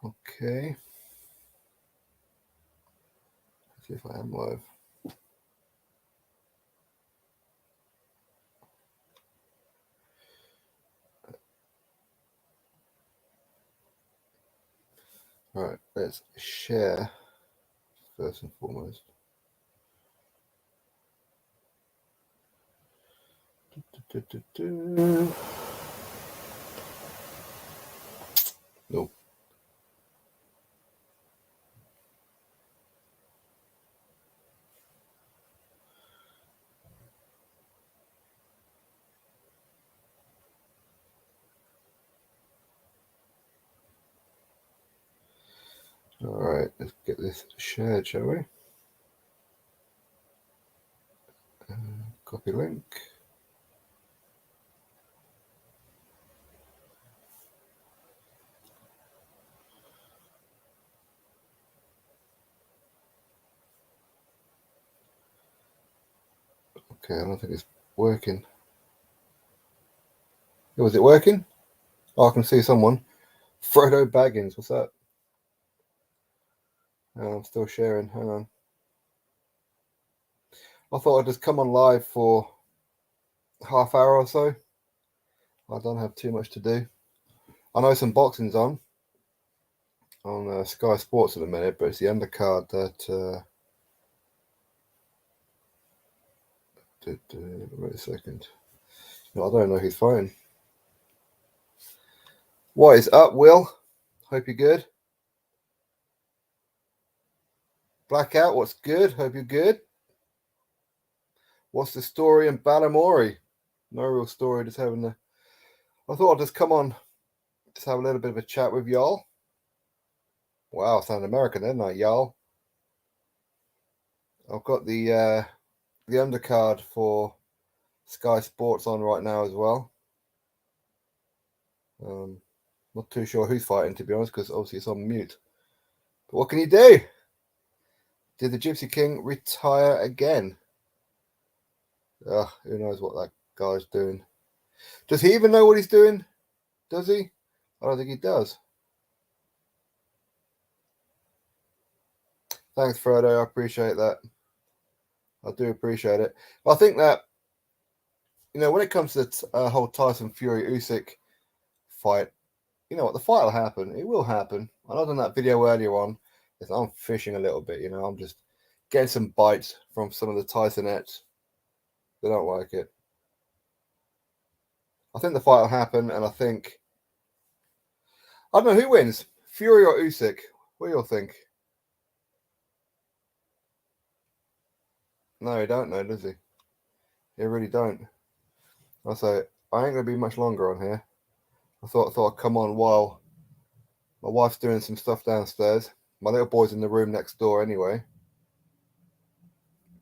Okay. Let's see if I am live. Right, let's share first and foremost. Nope. All right, let's get this shared, shall we? Copy link. Okay, I don't think it's working. Was it working? Oh, I can see someone. Frodo Baggins, what's up? I'm still sharing. Hang on. I thought I'd just come on live for half hour or so. I don't have too much to do. I know some boxing's on Sky Sports at the minute, but it's the undercard that. Wait a second. No, I don't know who's fighting. What is up, Will? Hope you're good. Blackout, what's good? Hope you're good. What's the story in Balamori? No real story, just having a. I thought I'd just come on, just have a little bit of a chat with y'all. Wow, sound American, didn't I, y'all? I've got the undercard for Sky Sports on right now as well. Not too sure who's fighting, to be honest, because obviously it's on mute. But what can you do? Did the Gypsy King retire again? Ugh, who knows what that guy's doing? Does he even know what he's doing? Does he? I don't think he does. Thanks, Frodo. I appreciate that. I do appreciate it. But I think that, when it comes to the whole Tyson Fury Usyk fight, you know what? The fight will happen. It will happen. I know I've done that video earlier on. I'm fishing a little bit, I'm just getting some bites from some of the Tysonettes. They don't like it. I think the fight will happen, and I think I don't know who wins, Fury or Usyk. What do you all think? No, he don't know, does he? He really don't. I say I ain't gonna be much longer on here. I thought I'd come on while my wife's doing some stuff downstairs. My little boy's in the room next door anyway,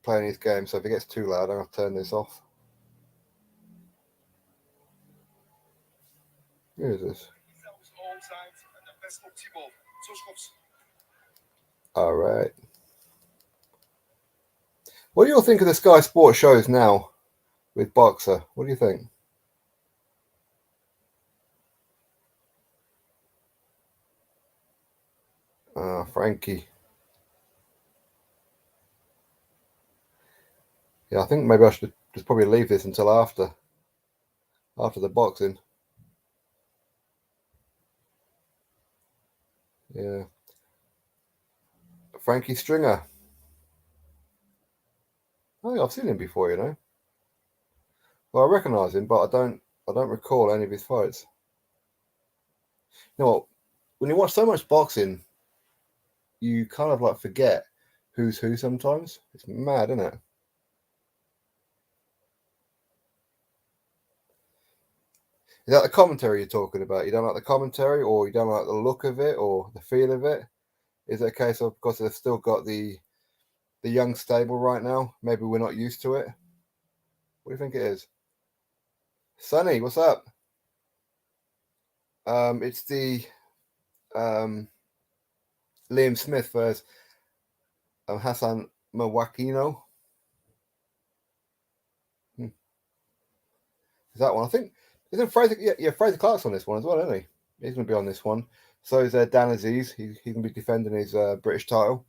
playing his game. So if it gets too loud, I'm gonna turn this off. Who is this? All right. What do you all think of the Sky Sports shows now with Boxer? What do you think? Frankie. Yeah, I think maybe I should just probably leave this until after the boxing. Yeah. Frankie Stringer. Oh, yeah, I've seen him before, Well, I recognise him, but I don't recall any of his fights. You know what? When you watch so much boxing, you kind of like forget who's who sometimes. It's mad, isn't it? Is that the commentary you're talking about? You don't like the commentary, or you don't like the look of it, or the feel of it? Is it a case of because they've still got the young stable right now? Maybe we're not used to it. What do you think it is? Sonny, what's up? It's the Liam Smith versus Hassan Mawakino. Is that one? I think isn't Fraser? Yeah, Fraser Clark's on this one as well, isn't he? He's going to be on this one. So is Dan Aziz. He's going to be defending his British title.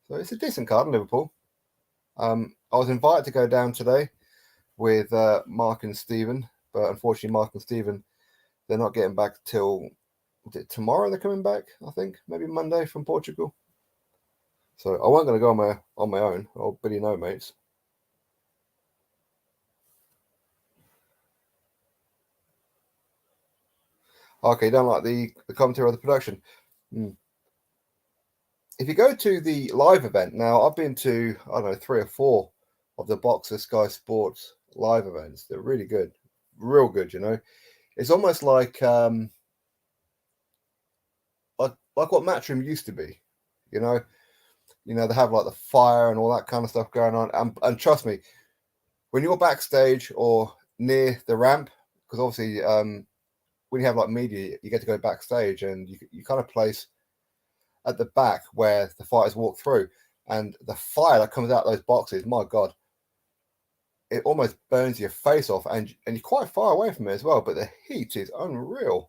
So it's a decent card in Liverpool. I was invited to go down today with Mark and Stephen, but unfortunately Mark and Stephen, they're not getting back till tomorrow. They're coming back, I think, maybe Monday from Portugal. So I wasn't going to go on my own. Oh, Billy, no, mates. Okay, you don't like the commentary or the production. If you go to the live event now, I've been to, I don't know, 3 or 4 of the Boxer Sky Sports live events. They're really good, real good. It's almost like what Matchroom used to be. They have like the fire and all that kind of stuff going on. And trust me, when you're backstage or near the ramp, because obviously when you have like media, you get to go backstage and you kind of place at the back where the fighters walk through, and the fire that comes out of those boxes, my God, it almost burns your face off, and you're quite far away from it as well, but the heat is unreal.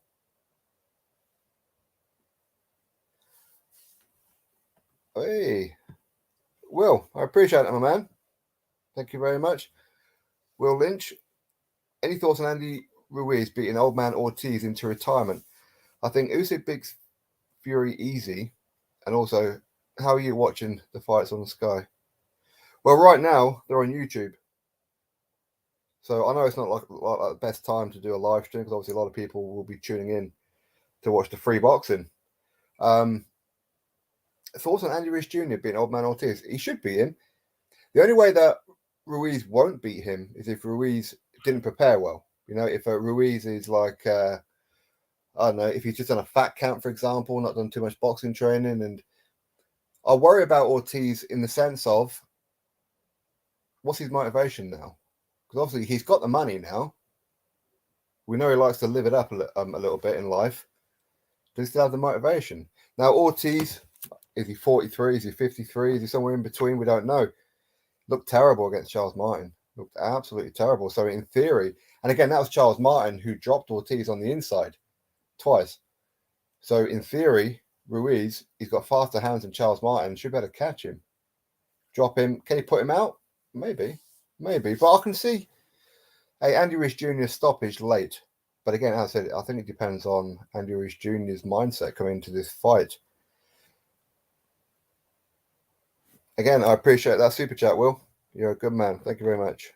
Hey, Will, I appreciate it, my man. Thank you very much. Will Lynch, any thoughts on Andy Ruiz beating old man Ortiz into retirement? I think Usyk beats Fury easy, and also, how are you watching the fights on the Sky? Well, right now they're on YouTube, so I know it's not like the best time to do a live stream because obviously a lot of people will be tuning in to watch the free boxing. Thoughts on Andy Ruiz Jr. beating old man Ortiz? He should beat him. The only way that Ruiz won't beat him is if Ruiz didn't prepare well. If Ruiz is like, I don't know, if he's just done a fat count, for example, not done too much boxing training. And I worry about Ortiz in the sense of, what's his motivation now? Because obviously he's got the money now. We know he likes to live it up a little bit in life. Does he still have the motivation? Now, Ortiz, is he 43? Is he 53? Is he somewhere in between? We don't know. Looked terrible against Charles Martin. Looked absolutely terrible. So in theory, and again, that was Charles Martin who dropped Ortiz on the inside twice. So in theory, Ruiz, he's got faster hands than Charles Martin. Should be able to catch him. Drop him. Can he put him out? Maybe. But I can see Andy Ruiz Jr. stoppage late. But again, as I said, I think it depends on Andy Ruiz Jr.'s mindset coming into this fight. Again, I appreciate that super chat, Will. You're a good man. Thank you very much.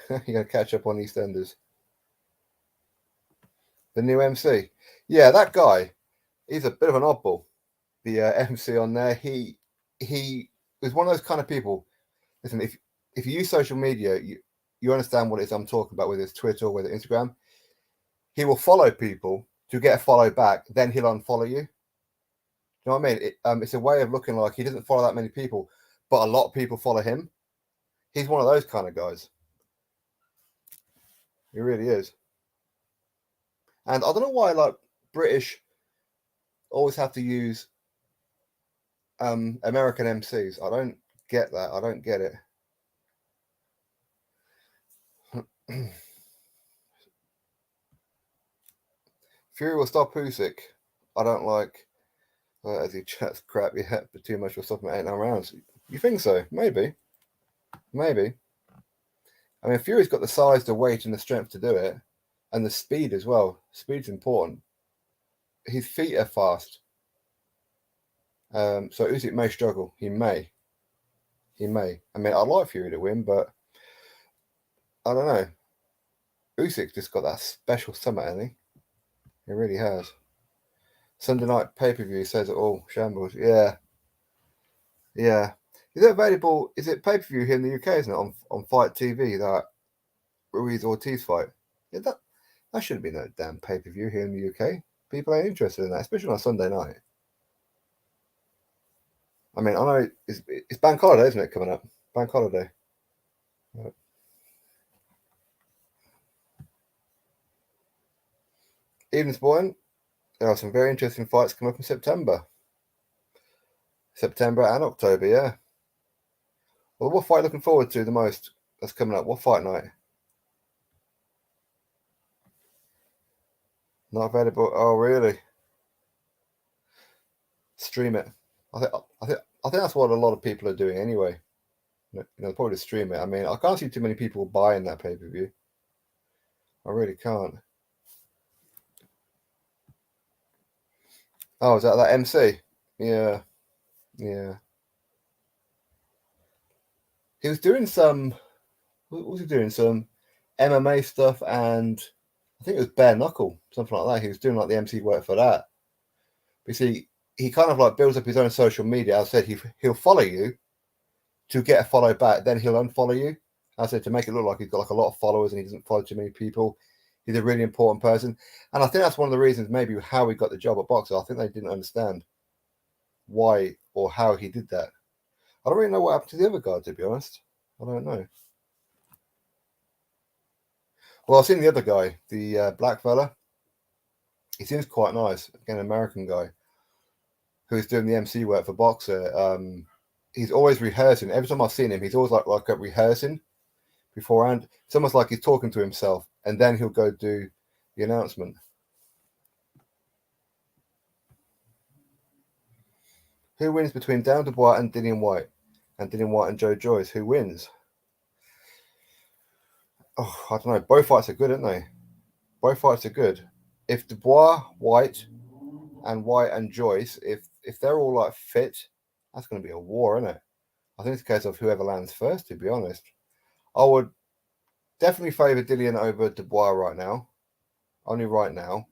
You're going to catch up on EastEnders. The new MC. Yeah, that guy, he's a bit of an oddball. The MC on there, he was one of those kind of people. Listen, if you use social media, you understand what it is I'm talking about, whether it's Twitter or whether it's Instagram. He will follow people to get a follow back, then he'll unfollow you. You know what I mean? It's a way of looking like he doesn't follow that many people, but a lot of people follow him. He's one of those kind of guys. He really is. And I don't know why, like, British always have to use American MCs. I don't get that. I don't get it. Fury will stop Usyk. I don't like as he chats crap yet, but too much will stop him at 8-9 rounds. You think so? Maybe. I mean, Fury's got the size, the weight, and the strength to do it, and the speed as well. Speed's important. His feet are fast. So Usyk may struggle. He may. I mean, I'd like Fury to win, but I don't know. Usyk's just got that special summer, hasn't he? He really has. Sunday night pay-per-view says it all. Shambles. Yeah. Is it available? Is it pay-per-view here in the UK, isn't it? On Fight TV, that Ruiz Ortiz fight. Yeah, that shouldn't be no damn pay-per-view here in the UK. People ain't interested in that, especially on a Sunday night. I mean, I know it's bank holiday, isn't it, coming up? Bank holiday. Right. Evening, Sporting. There are some very interesting fights coming up in September. September and October, yeah. Well, what fight are you looking forward to the most that's coming up? What fight night? Not available. Oh, really? Stream it. I think that's what a lot of people are doing anyway. Probably stream it. I mean, I can't see too many people buying that pay-per-view. I really can't. Oh, is that MC? Yeah, yeah. He was doing some. What was he doing? Some MMA stuff, and I think it was bare knuckle, something like that. He was doing like the MC work for that. But see, he kind of like builds up his own social media. I said he'll follow you to get a follow back, then he'll unfollow you. I said to make it look like he's got like a lot of followers and he doesn't follow too many people. He's a really important person, and I think that's one of the reasons maybe how he got the job at Boxer. I think they didn't understand why or how he did that. I don't really know what happened to the other guy, to be honest. I don't know. Well, I've seen the other guy, the black fella. He seems quite nice. Again, an American guy who's doing the MC work for Boxer. He's always rehearsing. Every time I've seen him, he's always like rehearsing beforehand. It's almost like he's talking to himself, and then he'll go do the announcement. Who wins between Dan Dubois and Dillian White? And Dillian White and Joe Joyce? Who wins? Oh, I don't know. Both fights are good, aren't they? Both fights are good. If Dubois, White, and Joyce, if they're all like fit, that's going to be a war, isn't it? I think it's a case of whoever lands first, to be honest. I would definitely favour Dillian over Dubois right now. Only right now.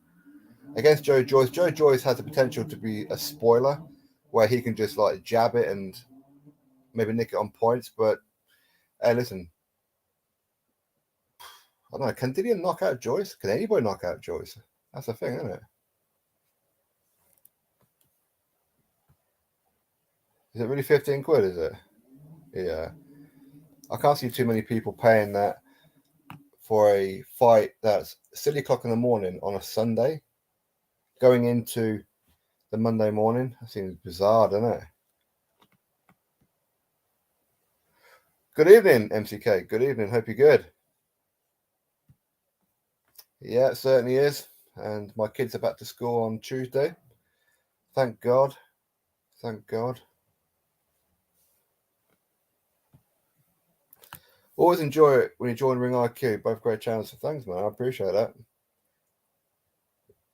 Against Joe Joyce. Joe Joyce has the potential to be a spoiler where he can just like jab it and maybe nick it on points. But hey, listen, I don't know. Can Dillian knock out Joyce? Can anybody knock out Joyce? That's the thing, isn't it? Is it really 15 quid, is it? Yeah. I can't see too many people paying that for a fight that's silly o'clock in the morning on a Sunday going into the Monday morning. That seems bizarre, doesn't it? Good evening, MCK. Good evening. Hope you're good. Yeah, it certainly is. And my kids are back to school on Tuesday. Thank God. Thank God. Always enjoy it when you join Ring IQ. Both great channels. So thanks, man. I appreciate that.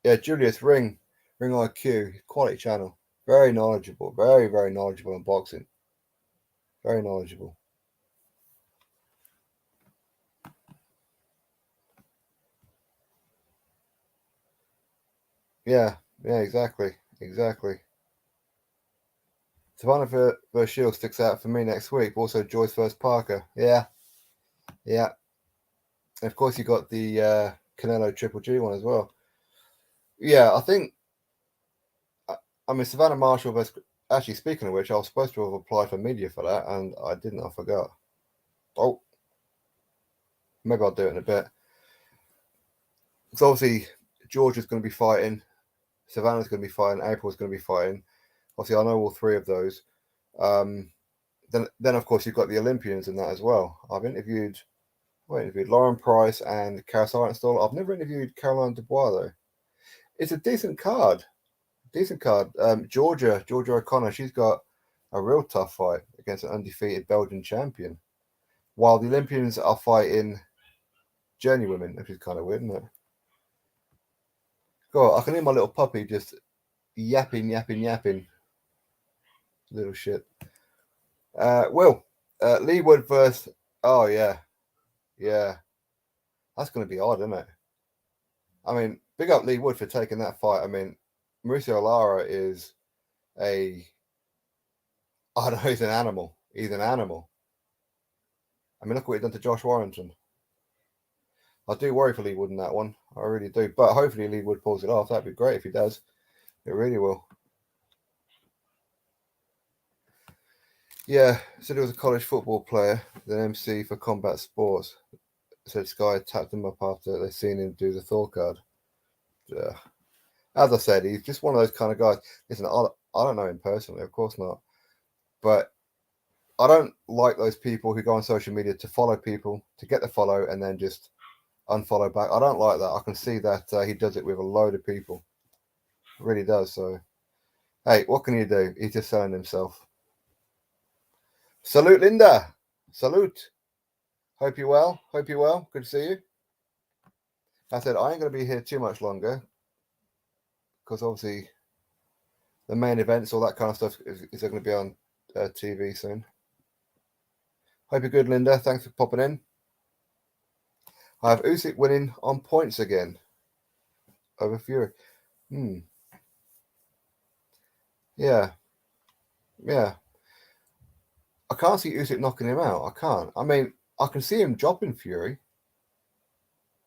Yeah, Julius, Ring IQ, quality channel. Very knowledgeable. Very, very knowledgeable in boxing. Very knowledgeable. Yeah, exactly. Savannah versus Shield sticks out for me next week. Also, Joyce versus Parker. Yeah. And of course, you got the Canelo Triple G one as well. Yeah, I think. I mean, Savannah Marshall versus. Actually, speaking of which, I was supposed to have applied for media for that, and I didn't. I forgot. Oh, maybe I'll do it in a bit. Because obviously, Georgia's going to be fighting. Savannah's going to be fighting. April's going to be fighting. Obviously, I know all three of those. Then of course you've got the Olympians in that as well. I've interviewed Lauren Price and Karis Arnstall. I've never interviewed Caroline Dubois though. It's a decent card. Georgia O'Connor. She's got a real tough fight against an undefeated Belgian champion. While the Olympians are fighting journeywomen, which is kind of weird, isn't it? God, I can hear my little puppy just yapping. Little shit. Lee Wood versus. Oh yeah. That's going to be odd, isn't it? I mean, big up Lee Wood for taking that fight. I mean, Mauricio Lara is I don't know, he's an animal. He's an animal. I mean, look what he done to Josh Warrington. I do worry for Lee Wood in that one. I really do. But hopefully Lee Wood pulls it off. That'd be great if he does. It really will. Yeah, said he was a college football player, then MC for combat sports. Said Sky tapped him up after they seen him do the Thor card. Yeah. As I said, he's just one of those kind of guys. Listen, I don't know him personally, of course not. But I don't like those people who go on social media to follow people, to get the follow, and then just unfollow back. I don't like that. I can see that he does it with a load of people. Really does. So, hey, what can you do? He's just selling himself. Salute, Linda. Salute. Hope you're well. Hope you're well. Good to see you. I said I ain't going to be here too much longer because obviously the main events, all that kind of stuff, is going to be on TV soon. Hope you're good, Linda. Thanks for popping in. I have Usyk winning on points again over Fury. Yeah. I can't see Usyk knocking him out. I can't. I mean, I can see him dropping Fury,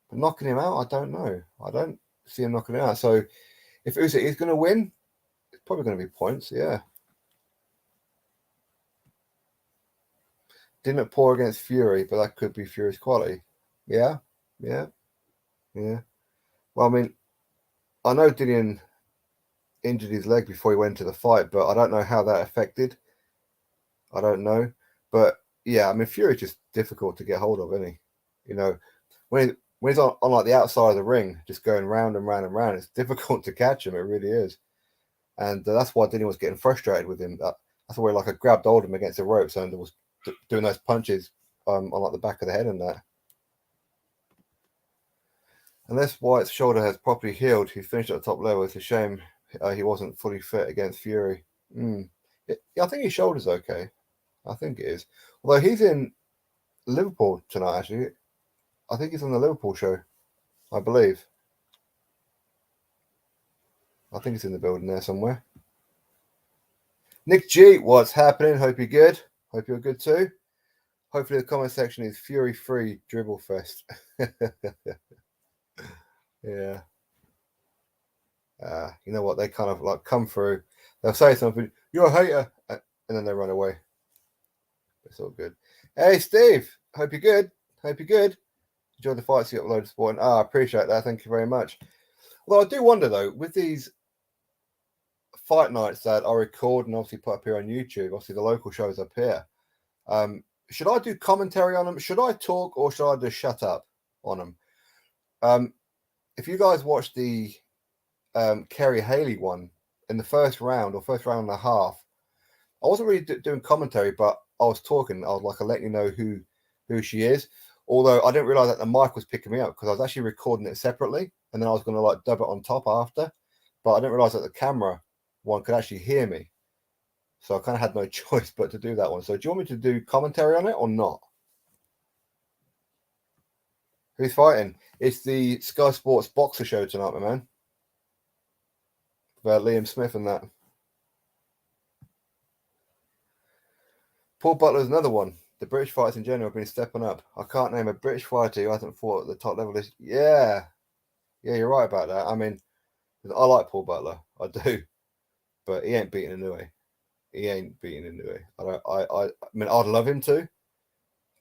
but knocking him out, I don't know. I don't see him knocking him out. So if Usyk is going to win, it's probably going to be points. Yeah. Didn't look poor against Fury, but that could be Fury's quality. Yeah. Well, I mean, I know Dillian injured his leg before he went to the fight, but I don't know how that affected. I don't know. But yeah, I mean, Fury's just difficult to get hold of, isn't he? You know, when he's on like the outside of the ring, just going round and round and round, it's difficult to catch him. It really is. And that's why Dillian was getting frustrated with him. That's why I grabbed hold of him against the ropes and was doing those punches on like the back of the head and that. Unless Wyatt's shoulder has properly healed, he finished at the top level. It's a shame he wasn't fully fit against Fury. I think his shoulder's okay. I think it is. Although he's in Liverpool tonight, actually. I think he's on the Liverpool show, I believe. I think it's in the building there somewhere. Nick G, what's happening? Hope you're good. Hope you're good too. Hopefully the comment section is Fury-free dribble fest. Yeah. You know what? They kind of like come through. They'll say something, you're a hater, and then they run away. It's all good. Hey, Steve. Hope you're good. Enjoy the fights you uploaded, Sport. I appreciate that. Thank you very much. Although I do wonder, though, with these fight nights that I record and obviously put up here on YouTube, obviously the local shows up here, should I do commentary on them? Should I talk or should I just shut up on them? If you guys watched the Kerry Haley one in the first round or first round and a half, I wasn't really doing commentary, but I was talking. I was like, I'll let you know who she is. Although I didn't realize that the mic was picking me up because I was actually recording it separately, and then I was going to like dub it on top after. But I didn't realize that the camera one could actually hear me, so I kind of had no choice but to do that one. So do you want me to do commentary on it or not? Who's fighting? It's the Sky Sports Boxer show tonight, my man. With Liam Smith and that. Paul Butler's another one. The British fighters in general have been stepping up. I can't name a British fighter who hasn't fought at the top level. Yeah, you're right about that. I mean, I like Paul Butler. I do. But he ain't beating Inoue. I mean, I'd love him to.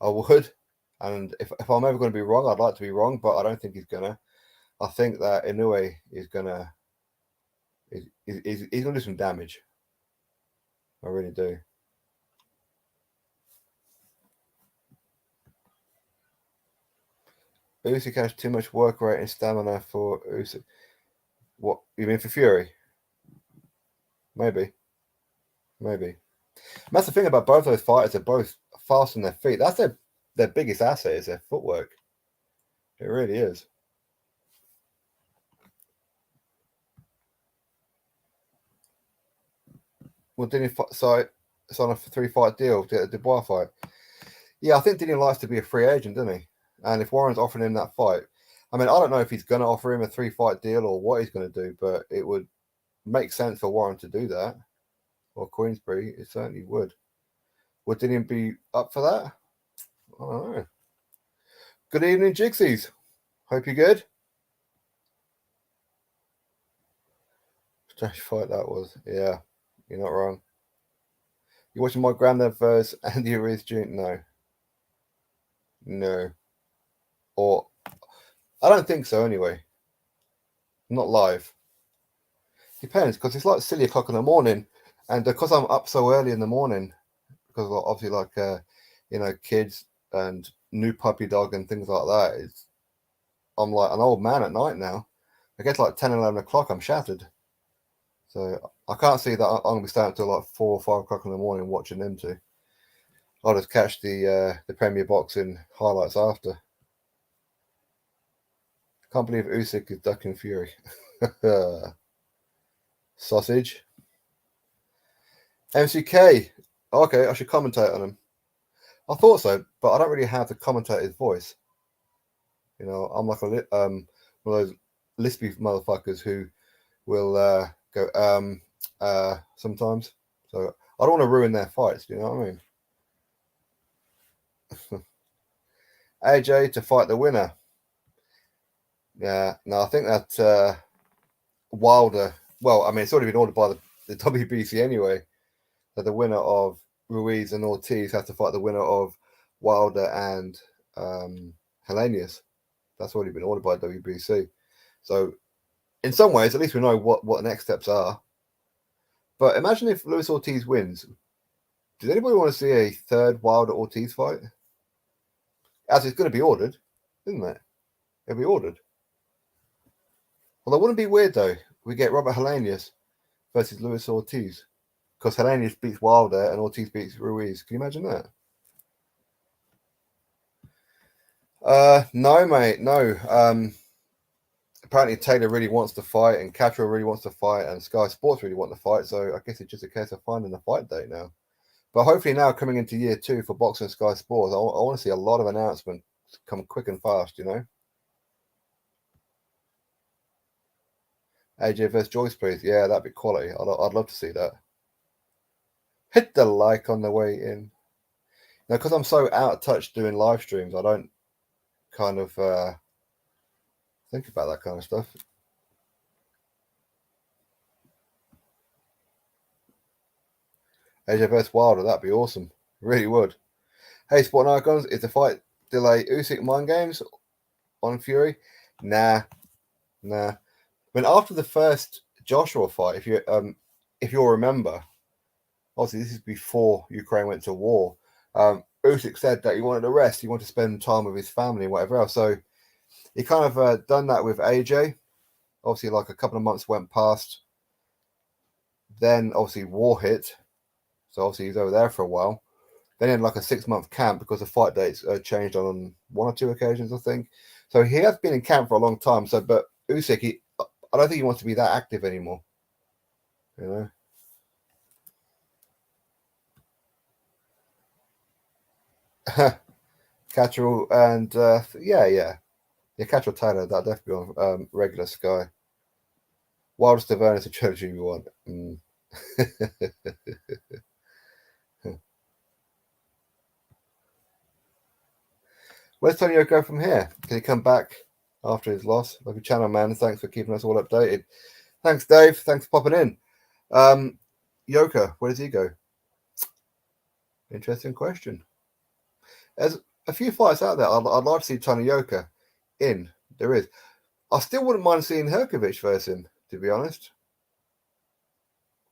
I would. And if I'm ever going to be wrong, I'd like to be wrong, but I don't think he's gonna. I think that Inoue is gonna. He's gonna do some damage. I really do. Usyk has too much work rate and stamina for Usyk. What you mean for Fury? Maybe. And that's the thing about both those fighters. They're both fast on their feet. That's their biggest asset is their footwork. It really is. Well, didn't he it's on a 3-fight deal, the Dubois fight. Yeah, I think Dillian likes to be a free agent, doesn't he? And if Warren's offering him that fight, I mean, I don't know if he's going to offer him a 3-fight deal or what he's going to do, but it would make sense for Warren to do that. Or Queensbury, it certainly would. Would Dillian be up for that? I don't know. Good evening, Jigsies. Hope you're good. Strange fight that was. Yeah, you're not wrong. You watching my granddad versus Andy Ruiz Jr.? No. Or I don't think so anyway. Not live. Depends, because it's like silly o'clock in the morning, and because I'm up so early in the morning, because obviously like kids and new puppy dog and things like that, I'm like an old man at night now. I get to like 10, 11 o'clock, I'm shattered. So I can't see that I'm going to be staying until like 4 or 5 o'clock in the morning watching them two. I'll just catch the Premier Boxing highlights after. Can't believe Usyk is ducking Fury. Sausage. MCK. Okay, I should commentate on him. I thought so, but I don't really have the commentator's voice. You know, I'm like one of those lispy motherfuckers who will go sometimes. So I don't want to ruin their fights. Do you know what I mean? AJ to fight the winner. Yeah, no, I think that Wilder. Well, I mean, it's already been ordered by the WBC anyway. That the winner of Ruiz and Ortiz has to fight the winner of Wilder and Helenius. That's already been ordered by WBC. So, in some ways, at least we know what the next steps are. But imagine if Luis Ortiz wins. Does anybody want to see a third Wilder Ortiz fight? As it's going to be ordered, isn't it? It'll be ordered. Well, that wouldn't be weird though. We get Robert Helenius versus Luis Ortiz. Because Helenius beats Wilder and Ortiz beats Ruiz. Can you imagine that? No, mate, no. Apparently Taylor really wants to fight, and Catterall really wants to fight, and Sky Sports really want to fight. So I guess it's just a case of finding a fight date now. But hopefully now coming into year 2 for Boxing and Sky Sports, I want to see a lot of announcements come quick and fast. You know. AJ vs Joyce, please. Yeah, that'd be quality. I'd love to see that. Hit the like on the way in. Now, because I'm so out of touch doing live streams, I don't kind of think about that kind of stuff. AJ vs Wilder, that'd be awesome. Really would. Hey, Sport Icons, is the fight delay Usyk mind games on Fury? Nah. I mean, after the first Joshua fight, if you'll remember, obviously this is before Ukraine went to war. Usyk said that he wanted to rest, he wanted to spend time with his family and whatever else. So he kind of done that with AJ. Obviously, like a couple of months went past. Then obviously war hit. So obviously he's over there for a while. Then he had like a 6-month camp because the fight dates changed on 1 or 2 occasions, I think. So he has been in camp for a long time. So, but Usyk, I don't think he wants to be that active anymore. You know. Catterall and yeah, Catterall Taylor, that definitely on regular Sky. Wilder Stavern is a trilogy we want. Where's Tony go from here? Can he come back after his loss? Like a channel man, thanks for keeping us all updated. Thanks, Dave. Thanks for popping in. Yoka, where does he go? Interesting question. There's a few fights out there. I'd like to see Tony Yoka in. There is. I still wouldn't mind seeing Herkovich versus him, to be honest.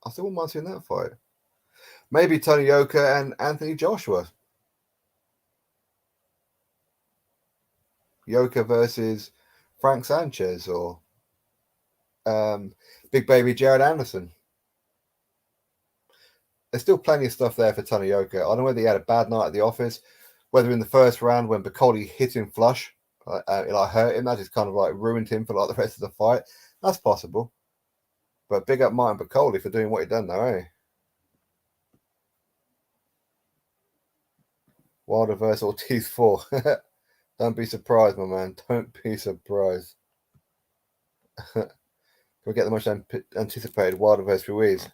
I still wouldn't mind seeing that fight. Maybe Tony Yoka and Anthony Joshua. Yoka versus Frank Sanchez or Big Baby Jared Anderson. There's still plenty of stuff there for Tony Yoka. I don't know whether he had a bad night at the office, whether in the first round when Bacoli hit him flush, it like hurt him, that just kind of like ruined him for like the rest of the fight. That's possible. But big up Martin Bacoli for doing what he done though, eh? Wilder versus Ortiz 4. Don't be surprised, my man. Don't be surprised. Can we get the much anticipated Wilder versus Ruiz?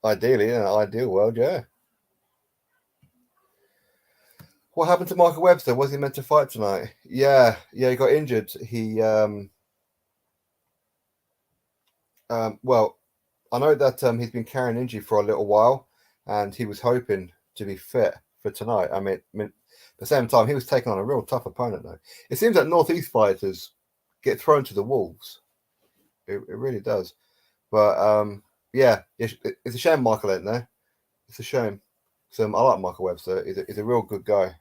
Ideally, in an ideal world, yeah. What happened to Michael Webster? Was he meant to fight tonight? Yeah, he got injured. He well, I know that he's been carrying injury for a little while, and he was hoping to be fit for tonight. I mean, at the same time, he was taking on a real tough opponent, though. It seems that Northeast fighters get thrown to the wolves. It really does. But yeah, it's a shame Michael ain't there. It's a shame. So I like Michael Webster. He's a real good guy.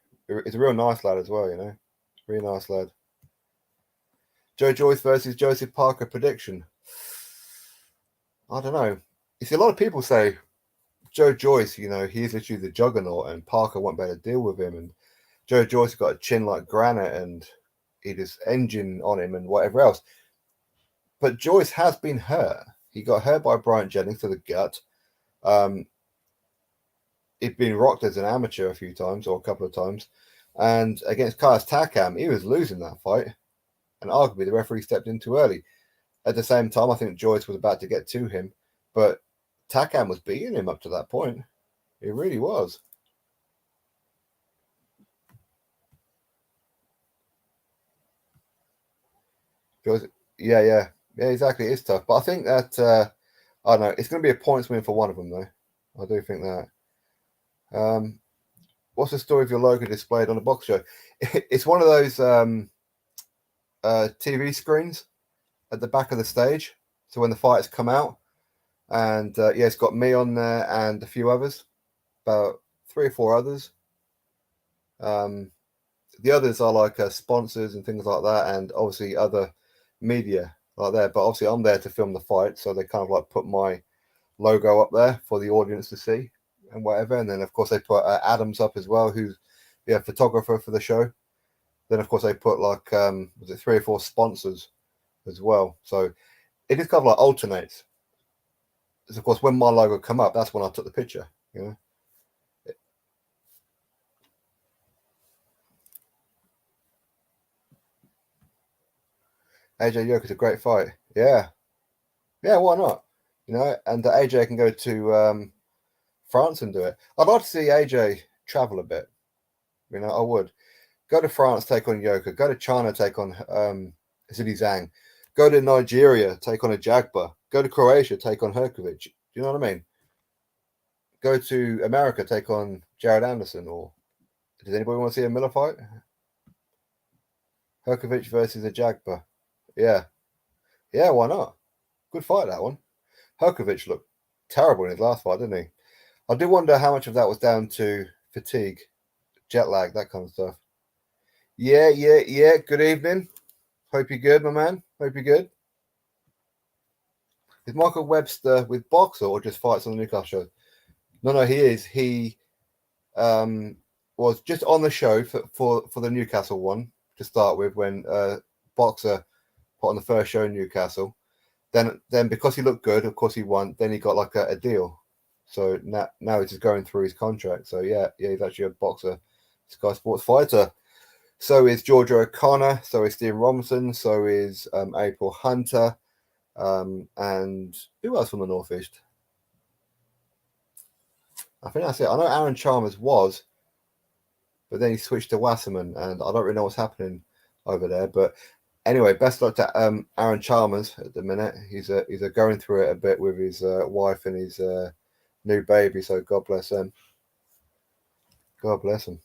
He's a real nice lad as well, you know. Really nice lad. Joe Joyce versus Joseph Parker prediction. I don't know. You see, a lot of people say Joe Joyce, he's literally the juggernaut, and Parker won't be able to deal with him. And Joe Joyce got a chin like granite, and he just engine on him and whatever else. But Joyce has been hurt. He got hurt by Bryant Jennings to the gut. He'd been rocked as an amateur a few times, or a couple of times. And against Kaius Takam, he was losing that fight. And arguably, the referee stepped in too early. At the same time, I think Joyce was about to get to him. But Takam was beating him up to that point. It really was. Yeah, exactly. It is tough. But I think that, I don't know, it's going to be a points win for one of them, though. I do think that. What's the story of your logo displayed on a box show? It's one of those TV screens at the back of the stage. So when the fighters come out, and it's got me on there and a few others, about 3 or 4 others. The others are like sponsors and things like that, and obviously other media like that. But obviously I'm there to film the fight, so they kind of like put my logo up there for the audience to see and whatever. And then of course they put Adams up as well, who's the photographer for the show. Then of course they put like was it 3 or 4 sponsors as well. So it just kind of like alternates. Because of course when my logo come up, that's when I took the picture. AJ Yoko's a great fight. Yeah, why not? And AJ can go to France and do it. I'd like to see AJ travel a bit. I would. Go to France, take on Yoka. Go to China, take on Zhilei Zhang. Go to Nigeria, take on a Jagba. Go to Croatia, take on Herkovic. Do you know what I mean? Go to America, take on Jared Anderson. Or does anybody want to see a Miller fight? Herkovic versus a Jagba. Yeah, why not? Good fight, that one. Herkovic looked terrible in his last fight, didn't he? I do wonder how much of that was down to fatigue, jet lag, that kind of stuff. Yeah. Good evening. Hope you're good, my man. Hope you're good. Is Michael Webster with Boxer or just fights on the Newcastle show? No, he is. He was just on the show for the Newcastle one to start with when Boxer put on the first show in Newcastle. Then because he looked good, of course he won. Then he got like a deal. So now he's just going through his contract. So yeah, he's actually a Boxer, Sky Sports fighter. So is Georgia O'Connor. So is Steve Robinson. So is April Hunter. And who else from the Northeast? I think that's it. I know Aaron Chalmers was, but then he switched to Wasserman, and I don't really know what's happening over there. But anyway, best luck to Aaron Chalmers at the minute. He's going through it a bit with his wife and his new baby. So God bless him. God bless him.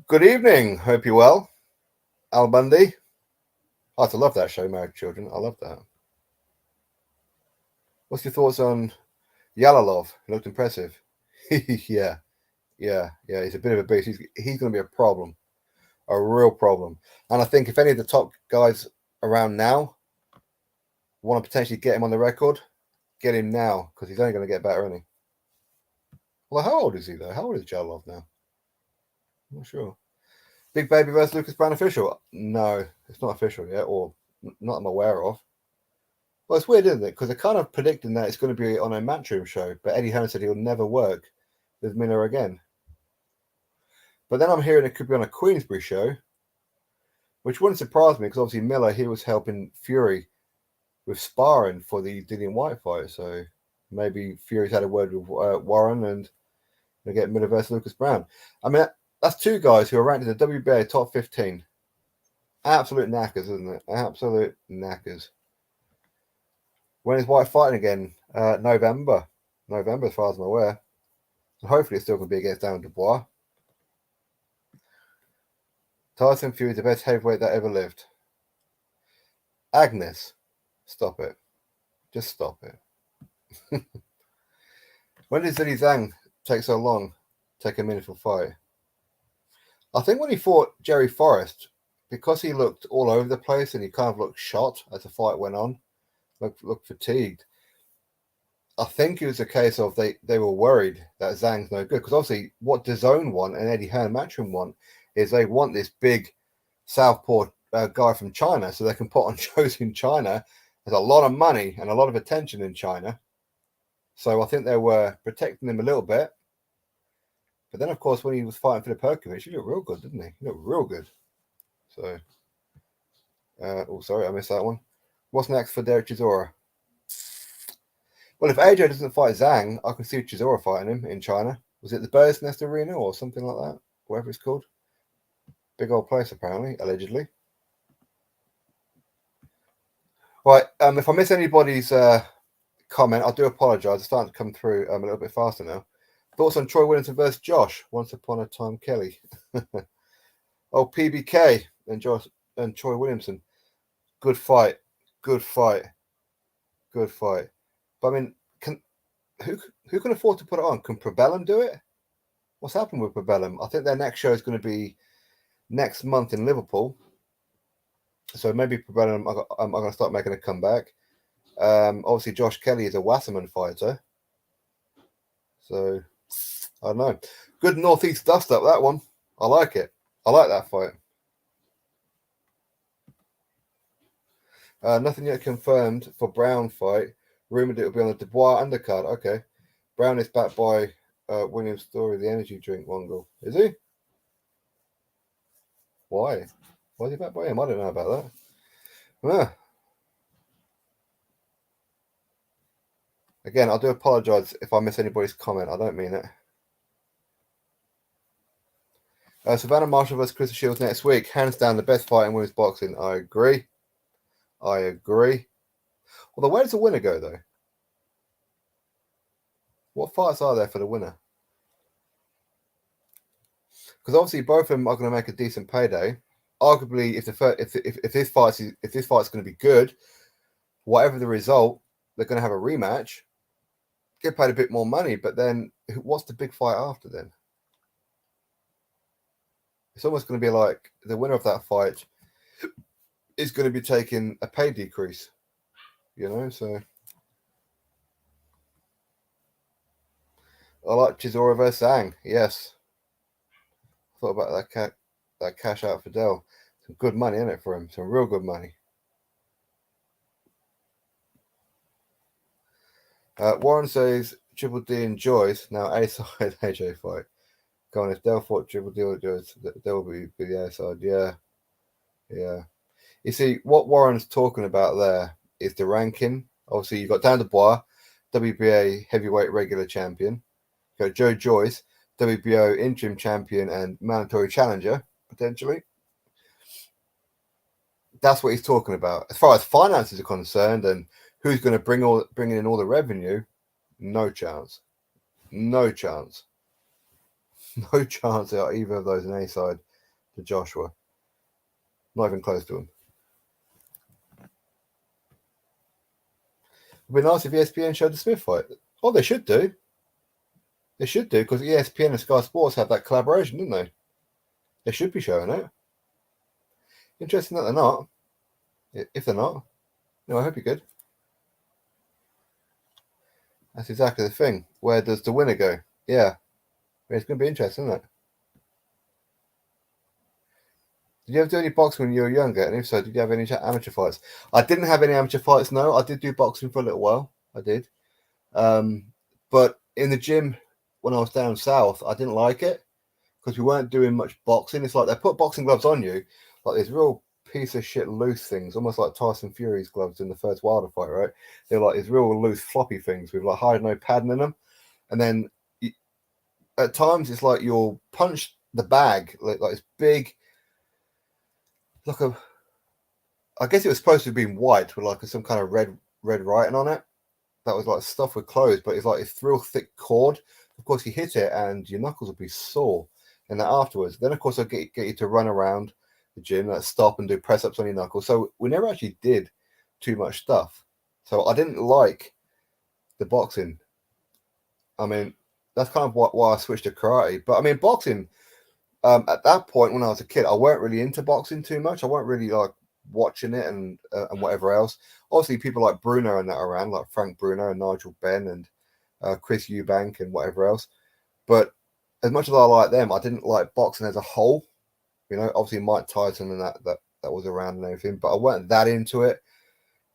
Good evening. Hope you're well. Al Bundy. I used to love that show, Married Children. I love that. What's your thoughts on Yalalov? He looked impressive. Yeah. He's a bit of a beast. He's going to be a problem, a real problem. And I think if any of the top guys around now want to potentially get him on the record, get him now, because he's only going to get better, isn't he? Well, how old is he though? How old is Yalalov now? I'm not sure. Big Baby versus Lucas Brown official? No, it's not official yet, or not I'm aware of. Well, it's weird, isn't it? Because they're kind of predicting that it's going to be on a Matchroom show, but Eddie Hearn said he'll never work with Miller again. But then I'm hearing it could be on a Queensbury show, which wouldn't surprise me because obviously Miller, he was helping Fury with sparring for the Dillian White fight. So maybe Fury's had a word with Warren and they get Miller versus Lucas Brown. I mean, that's 2 guys who are ranked in the WBA top 15. Absolute knackers, isn't it? Absolute knackers. When is White fighting again? November, as far as I'm aware. So hopefully it's still going to be against Darren Dubois. Tyson Fury is the best heavyweight that ever lived. Agnes, stop it. Just stop it. When did Zhilei Zhang take so long to take a meaningful fight? I think when he fought Jerry Forrest, because he looked all over the place and he kind of looked shot as the fight went on, looked fatigued. I think it was a case of they were worried that Zhang's no good, because obviously what DAZN want and Eddie Hearn Matchroom want is they want this big southpaw guy from China so they can put on shows in China. There's a lot of money and a lot of attention in China. So I think they were protecting him a little bit. But then, of course, when he was fighting Filip Herkovich, he looked real good, didn't he? He looked real good. So, oh, sorry, I missed that one. What's next for Derek Chisora? Well, if AJ doesn't fight Zhang, I can see Chisora fighting him in China. Was it the Bird's Nest Arena or something like that? Whatever it's called. Big old place, apparently, allegedly. Right, if I miss anybody's comment, I do apologise. It's starting to come through a little bit faster now. Thoughts on Troy Williamson versus Josh? Once upon a time, Kelly. Oh, PBK and Josh and Troy Williamson. Good fight. Good fight. Good fight. But I mean, who can afford to put it on? Can Probellum do it? What's happened with Probellum? I think their next show is going to be next month in Liverpool. So maybe Probellum I'm going to start making a comeback. Obviously, Josh Kelly is a Wasserman fighter. So, I don't know. Good Northeast dust up, that one. I like it. I like that fight. Nothing yet confirmed for Brown fight. Rumored it will be on the Dubois undercard. Okay. Brown is backed by William Story, the energy drink Mongol. Is he? Why? Why is he backed by him? I don't know about that. Again, I do apologise if I miss anybody's comment. I don't mean it. Savannah Marshall versus Chris Shields next week. Hands down, the best fight in women's boxing. I agree. Although, where does the winner go, though? What fights are there for the winner? Because obviously, both of them are going to make a decent payday. Arguably, if this fight's going to be good, whatever the result, they're going to have a rematch, get paid a bit more money. But then, what's the big fight after then? It's almost going to be like the winner of that fight is going to be taking a pay decrease, so I like Chisora versus Zhang. Yes, thought about that cash out for Dell. Some good money in it for him. Some real good money. Warren says Triple D enjoys now A side AJ fight. Go on, if Dell fought Triple D or Joyce, Dell will be the A side. Yeah. You see, what Warren's talking about there is the ranking. Obviously, you've got Dan Dubois, WBA heavyweight regular champion. You've got Joe Joyce, WBO interim champion and mandatory challenger, potentially. That's what he's talking about. As far as finances are concerned and who's going to bring in all the revenue, no chance. No chance. No chance that either of those an A side to Joshua. Not even close to him. It would be nice if ESPN showed the Smith fight. Oh, they should do. They should do, because ESPN and Sky Sports have that collaboration, don't they? They should be showing it. Interesting that they're not. If they're not, I hope you're good. That's exactly the thing. Where does the winner go? Yeah. It's going to be interesting, isn't it? Did you ever do any boxing when you were younger? And if so, did you have any amateur fights? I didn't have any amateur fights, no. I did do boxing for a little while. I did. But in the gym, when I was down south, I didn't like it because we weren't doing much boxing. It's like they put boxing gloves on you, like these real piece of shit loose things, almost like Tyson Fury's gloves in the first Wilder fight, right? They're like these real loose floppy things with like hard no padding in them. And then at times it's like you'll punch the bag, like this big, I guess it was supposed to be white with like some kind of red writing on it. That was like stuff with clothes, but it's like it's real thick cord. Of course, you hit it and your knuckles will be sore. And then afterwards, then of course I'll get you to run around the gym, stop and do press ups on your knuckles. So we never actually did too much stuff. So I didn't like the boxing. I mean, that's kind of why I switched to karate. But I mean, boxing, At that point, when I was a kid, I weren't really into boxing too much. I weren't really like watching it and whatever else. Obviously, people like Bruno and that around, like Frank Bruno and Nigel Benn and Chris Eubank and whatever else. But as much as I like them, I didn't like boxing as a whole. You know, obviously Mike Tyson and that was around and everything, but I weren't that into it.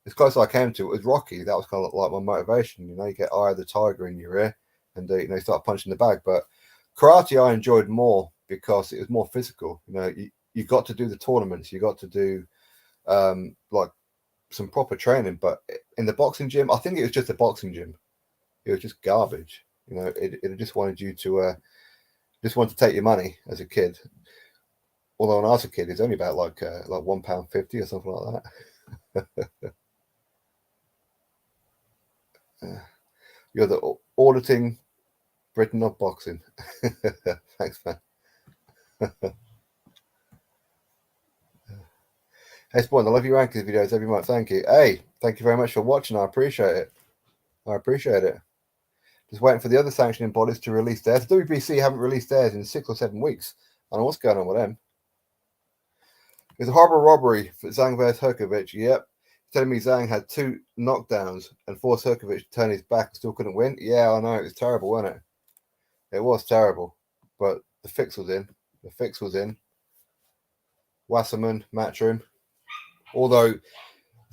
As close as I came to it was Rocky. That was kind of like my motivation. You know, you get Eye of the Tiger in your ear, and you know, start punching the bag. But karate I enjoyed more because it was more physical. You know, you got to do the tournaments, you got to do like some proper training. But in the boxing gym, I think it was just a boxing gym. It was just garbage. You know, it just wanted you to just want to take your money as a kid. Although when I was a kid, it's only about like £1.50 or something like that. You're the auditing Britain of boxing. Thanks, man. Hey, Spawn, I love your rankings videos every month. Thank you. Hey, thank you very much for watching. I appreciate it. I appreciate it. Just waiting for the other sanctioning bodies to release theirs. The WBC haven't released theirs in 6 or 7 weeks. I don't know what's going on with them. It's a horrible robbery for Zhang versus Herkovic. Yep. Telling me Zhang had 2 knockdowns and forced Herkovic to turn his back and still couldn't win. Yeah, I know. It was terrible, wasn't it? It was terrible. But the fix was in. The fix was in. Wasserman, Matchroom. Although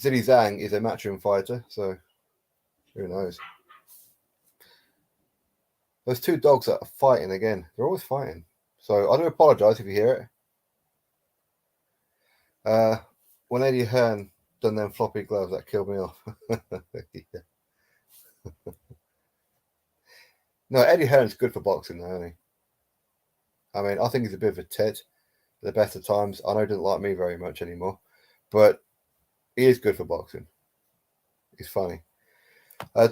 Zilly Zhang is a Matchroom fighter, so who knows? Those 2 dogs that are fighting again. They're always fighting. So I do apologise if you hear it. When Eddie Hearn done them floppy gloves, that killed me off. Yeah. No, Eddie Hearn's good for boxing, though, isn't he? I mean, I think he's a bit of a tit at the best of times. I know he doesn't like me very much anymore, but he is good for boxing. He's funny.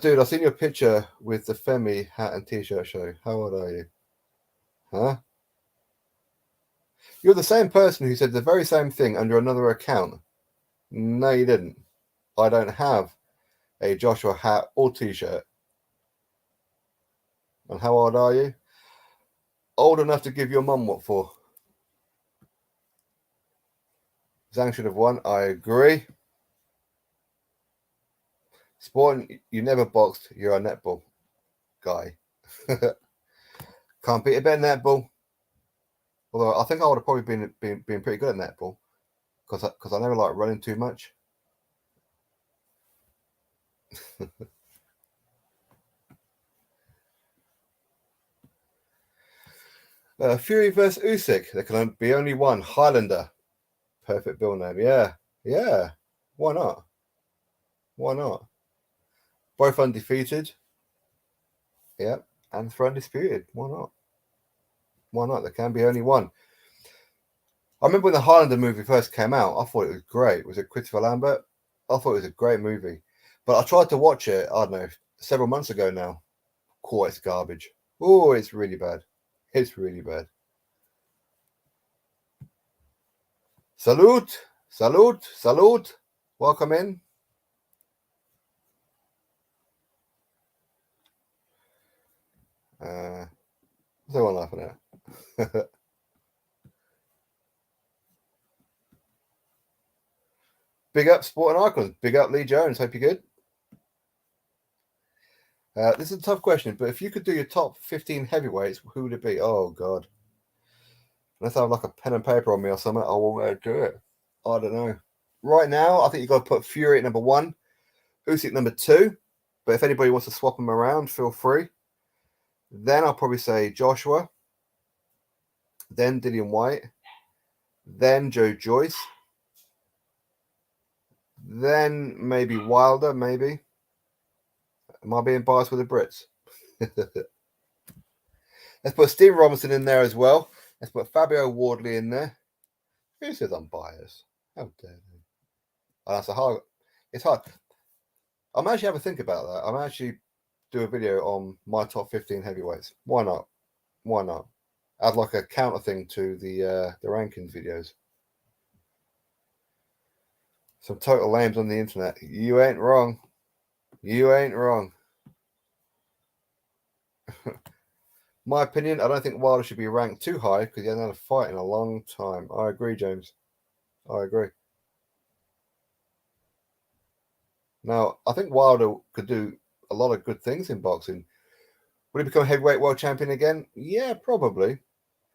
Dude, I've seen your picture with the Femi hat and t-shirt show. How old are you? Huh? You're the same person who said the very same thing under another account. No, you didn't. I don't have a Joshua hat or t-shirt. And how old are you? Old enough to give your mum what for? Zhang should have won. I agree. Spawn, you never boxed. You're a netball guy. Can't beat a better netball. Although I think I would have probably been pretty good at netball because I never like running too much. Fury versus Usyk. There can be only one. Highlander. Perfect bill name. Yeah. Yeah. Why not? Why not? Both undefeated. Yeah. And for undisputed. Why not? Why not? There can be only one. I remember when the Highlander movie first came out, I thought it was great. Was it Christopher Lambert? I thought it was a great movie. But I tried to watch it, I don't know, several months ago now. Cool, it's garbage. Oh, it's really bad. It's really bad. Salute. Salute. Salute. Welcome in. What's everyone laughing at? Big up Sporting Icons. Big up Lee Jones. Hope you're good. This is a tough question, but if you could do your top 15 heavyweights, who would it be? Oh, God. Unless I have like a pen and paper on me or something, I won't do it. I don't know. Right now, I think you've got to put Fury at number 1, Usyk number 2. But if anybody wants to swap them around, feel free. Then I'll probably say Joshua. Then Dillian White. Then Joe Joyce. Then maybe Wilder, maybe. Am I being biased with the Brits? Let's put Steve Robinson in there as well. Let's put Fabio Wardley in there. Who says I'm biased? How dare they? Oh, that's a hard. It's hard. I'm actually having to think about that. I'm actually do a video on my top 15 heavyweights. Why not? Why not? Add like a counter thing to the rankings videos. Some total lames on the internet. You ain't wrong. You ain't wrong. My opinion, I don't think Wilder should be ranked too high because he hasn't had a fight in a long time. I agree, James. I agree. Now, I think Wilder could do a lot of good things in boxing. Will he become heavyweight world champion again? Yeah, probably.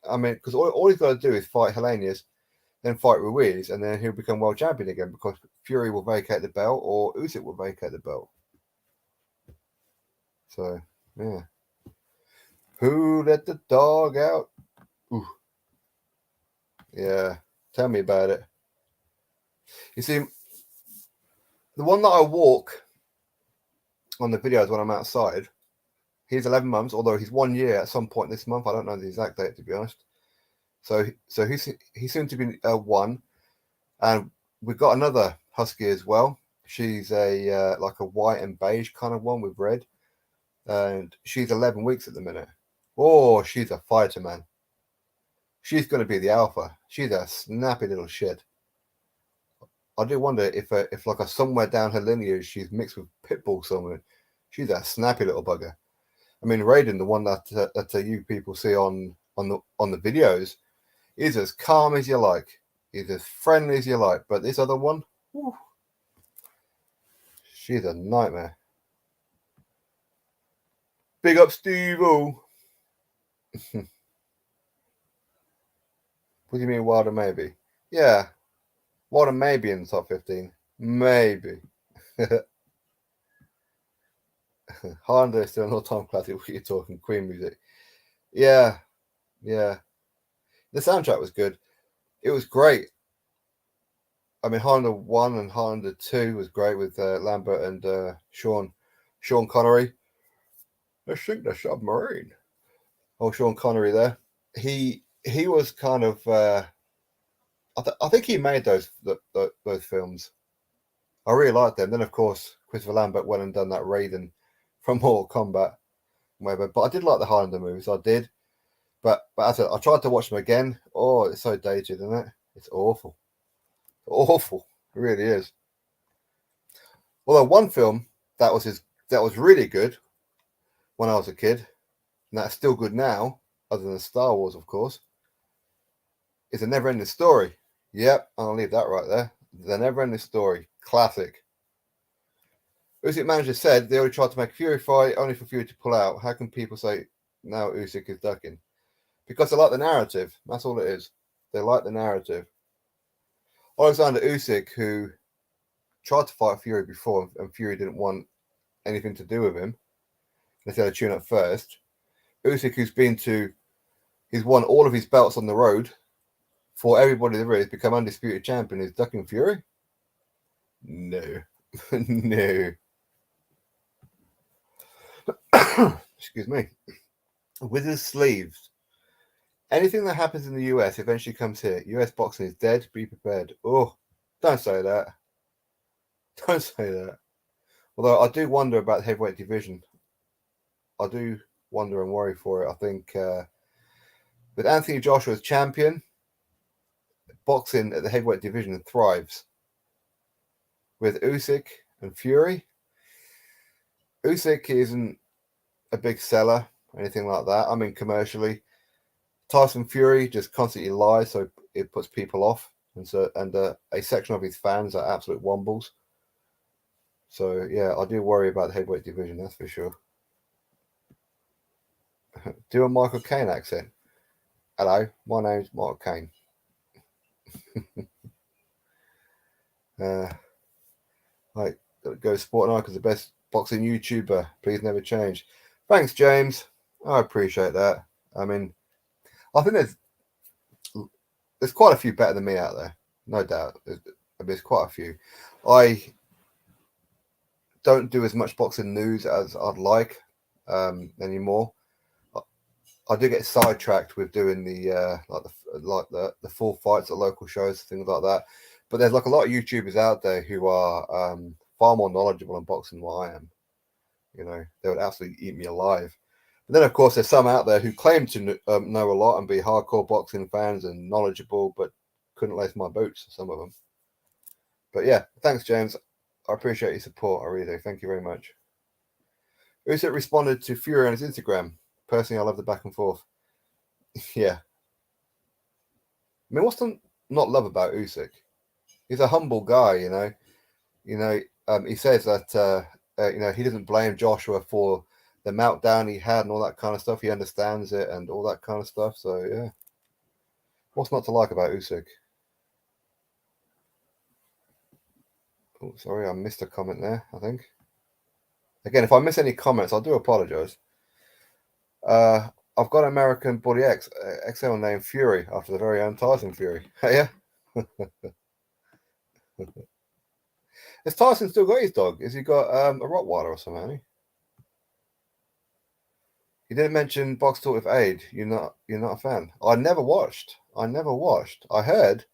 I mean, because all he's got to do is fight Helenius, then fight Ruiz, and then he'll become world champion again because Fury will vacate the belt or Usyk will vacate the belt. So, yeah. Who let the dog out? Ooh. Yeah, tell me about it. You see, the one that I walk on the videos when I'm outside, he's 11 months, although he's 1 year at some point this month. I don't know the exact date, to be honest. So he soon to be 1. And we've got another husky as well. She's a like a white and beige kind of one with red. And she's 11 weeks at the minute. Oh, she's a fighter, man. She's going to be the alpha. She's a snappy little shit. I do wonder if like a somewhere down her lineage she's mixed with Pitbull somewhere. She's a snappy little bugger. I mean, Raiden, the one that you people see on the videos, is as calm as you like. He's as friendly as you like. But this other one, whew, she's a nightmare. Big up, Steve-O. What do you mean, Wilder maybe? Yeah, Wilder maybe in the top 15. Maybe. Honda is still an all-time classic. What are you talking? Queen music. Yeah, yeah. The soundtrack was good. It was great. I mean, Honda 1 and Honda 2 was great with Lambert and Sean Connery. Let's sink the submarine. Oh, Sean Connery there. He was kind of. I think he made those films. I really liked them. Then, of course, Christopher Lambert went and done that Raiden from Mortal Kombat, whatever. But I did like the Highlander movies. I did. But as I tried to watch them again. Oh, it's so dated, isn't it? It's awful. Awful. It really is. Although one film that was really good when I was a kid, and that's still good now, other than Star Wars, of course, is A Never Ending Story. Yep, I'll leave that right there. The Never Ending Story. Classic. Usyk manager said they already tried to make a Fury fight, only for Fury to pull out. How can people say now Usyk is ducking? Because they like the narrative. That's all it is. They like the narrative. Alexander Usyk, who tried to fight Fury before, and Fury didn't want anything to do with him. They had to tune up first. Usyk, he's won all of his belts on the road for everybody there is, become undisputed champion, is ducking Fury? No. No. Excuse me. With his sleeves. Anything that happens in the US eventually comes here. US boxing is dead. Be prepared. Oh, don't say that. Don't say that. Although I do wonder about the heavyweight division. I do wonder and worry for it. I think with Anthony Joshua as champion, boxing at the heavyweight division thrives. With Usyk and Fury, Usyk isn't a big seller or anything like that. I mean, commercially, Tyson Fury just constantly lies, so it puts people off, and a section of his fans are absolute wombles. So yeah, I do worry about the heavyweight division. That's for sure. Do a Michael Caine accent. Hello, my name's Michael Caine. Like, go Sport and Icons, the best boxing YouTuber. Please never change. Thanks, James. I appreciate that. I mean, I think there's quite a few better than me out there, no doubt. There's quite a few. I don't do as much boxing news as I'd like anymore. I do get sidetracked with doing the the full fights at local shows, things like that. But there's like a lot of YouTubers out there who are far more knowledgeable in boxing than what I am. You know, they would absolutely eat me alive. But then, of course, there's some out there who claim to know a lot and be hardcore boxing fans and knowledgeable, but couldn't lace my boots, some of them. But yeah, thanks, James. I appreciate your support. I really do. Thank you very much. Usyk responded to Fury on his Instagram. Personally, I love the back and forth. Yeah. I mean, what's to not love about Usyk? He's a humble guy, you know. He says that he doesn't blame Joshua for the meltdown he had and all that kind of stuff. He understands it and all that kind of stuff. So yeah, what's not to like about Usyk? Oh, sorry, I missed a comment there. I think. Again, if I miss any comments, I do apologize. I've got an American Body XL named Fury after the very own Tyson Fury. Yeah. Has Tyson still got his dog? Has he got a Rottweiler or something? He didn't mention Box Talk with Aid. You're not a fan. I never watched. I heard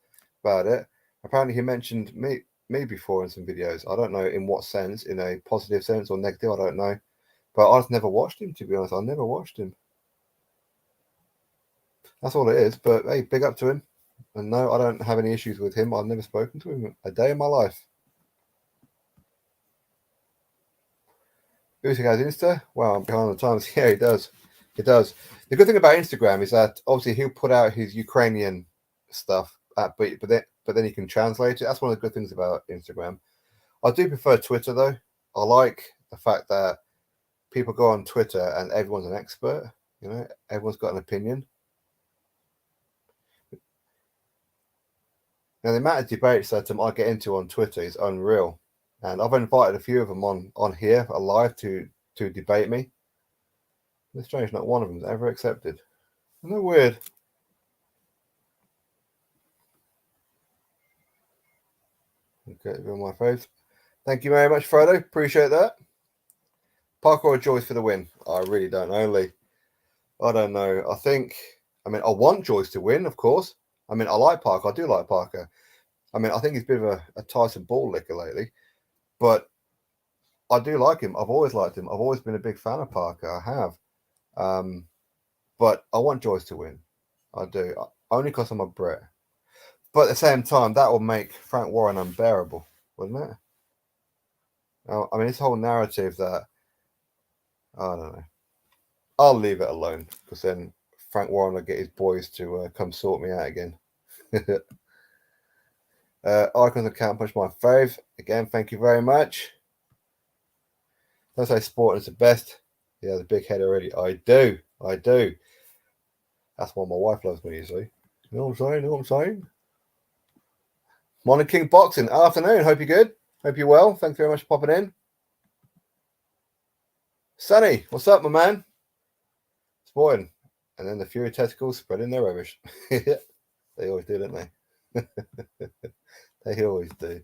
about it. Apparently he mentioned me before in some videos. I don't know in what sense, in a positive sense or negative, I don't know. But I've never watched him, to be honest. I never watched him. That's all it is. But hey, big up to him. And no, I don't have any issues with him. I've never spoken to him a day in my life. Usyk has Insta? Wow, I'm behind the times. Yeah, he does. He does. The good thing about Instagram is that obviously he'll put out his Ukrainian stuff, but then he can translate it. That's one of the good things about Instagram. I do prefer Twitter though. I like the fact that people go on Twitter and everyone's an expert. You know, everyone's got an opinion. Now the amount of debates that I get into on Twitter is unreal, and I've invited a few of them on here live to debate me. It's strange, not one of them is ever accepted. Isn't that weird? Okay, on my face. Thank you very much, Fredo. Appreciate that. Parker or Joyce for the win? I really don't know, Lee. I don't know. I want Joyce to win, of course. I mean, I like Parker. I do like Parker. I mean, I think he's a bit of a Tyson ball licker lately, but I do like him. I've always liked him. I've always been a big fan of Parker. I have. But I want Joyce to win. I do. Only because I'm a Brit. But at the same time, that will make Frank Warren unbearable, wouldn't it? I mean, this whole narrative that, I don't know. I'll leave it alone because then Frank Warren will get his boys to come sort me out again. Icons account punch my fave. Again, thank you very much. Don't say sport is the best. He has a big head already. I do. That's why my wife loves me, you see. You know what I'm saying? Morning King Boxing. Afternoon. Hope you're good. Hope you're well. Thanks very much for popping in. Sonny, what's up, my man? Sporting. And then the Fury testicles spreading their rubbish. They always do, don't they? They always do.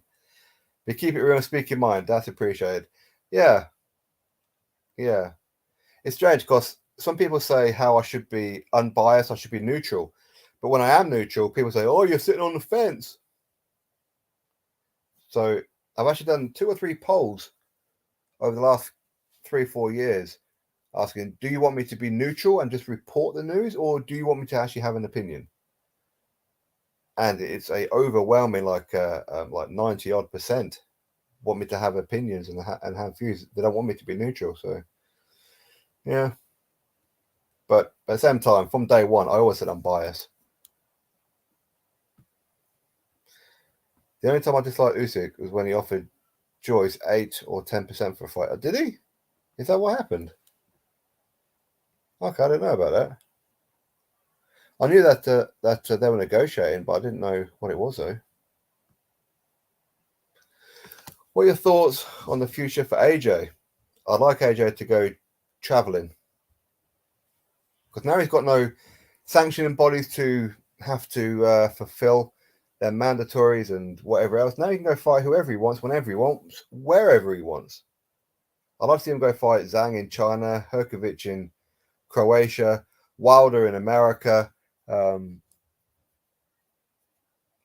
But keep it real and speak your mind. That's appreciated. Yeah. It's strange because some people say how I should be unbiased, I should be neutral. But when I am neutral, people say, oh, you're sitting on the fence. So I've actually done 2 or 3 polls over the last 3-4 years asking, do you want me to be neutral and just report the news, or do you want me to actually have an opinion? And it's a overwhelming, like 90 odd % want me to have opinions and have views. They don't want me to be neutral. So yeah. But at the same time, from day one, I always said I'm biased. The only time I disliked Usyk was when he offered Joyce 8 or 10% for a fight. Did he? Is that what happened? Okay, I didn't know about that. I knew that they were negotiating, but I didn't know what it was, though. What are your thoughts on the future for AJ? I'd like AJ to go traveling because now he's got no sanctioning bodies to have to fulfill their mandatories and whatever else. Now he can go fight whoever he wants, whenever he wants, wherever he wants. I'd like to see him go fight Zhang in China, Herkovic in Croatia, Wilder in America,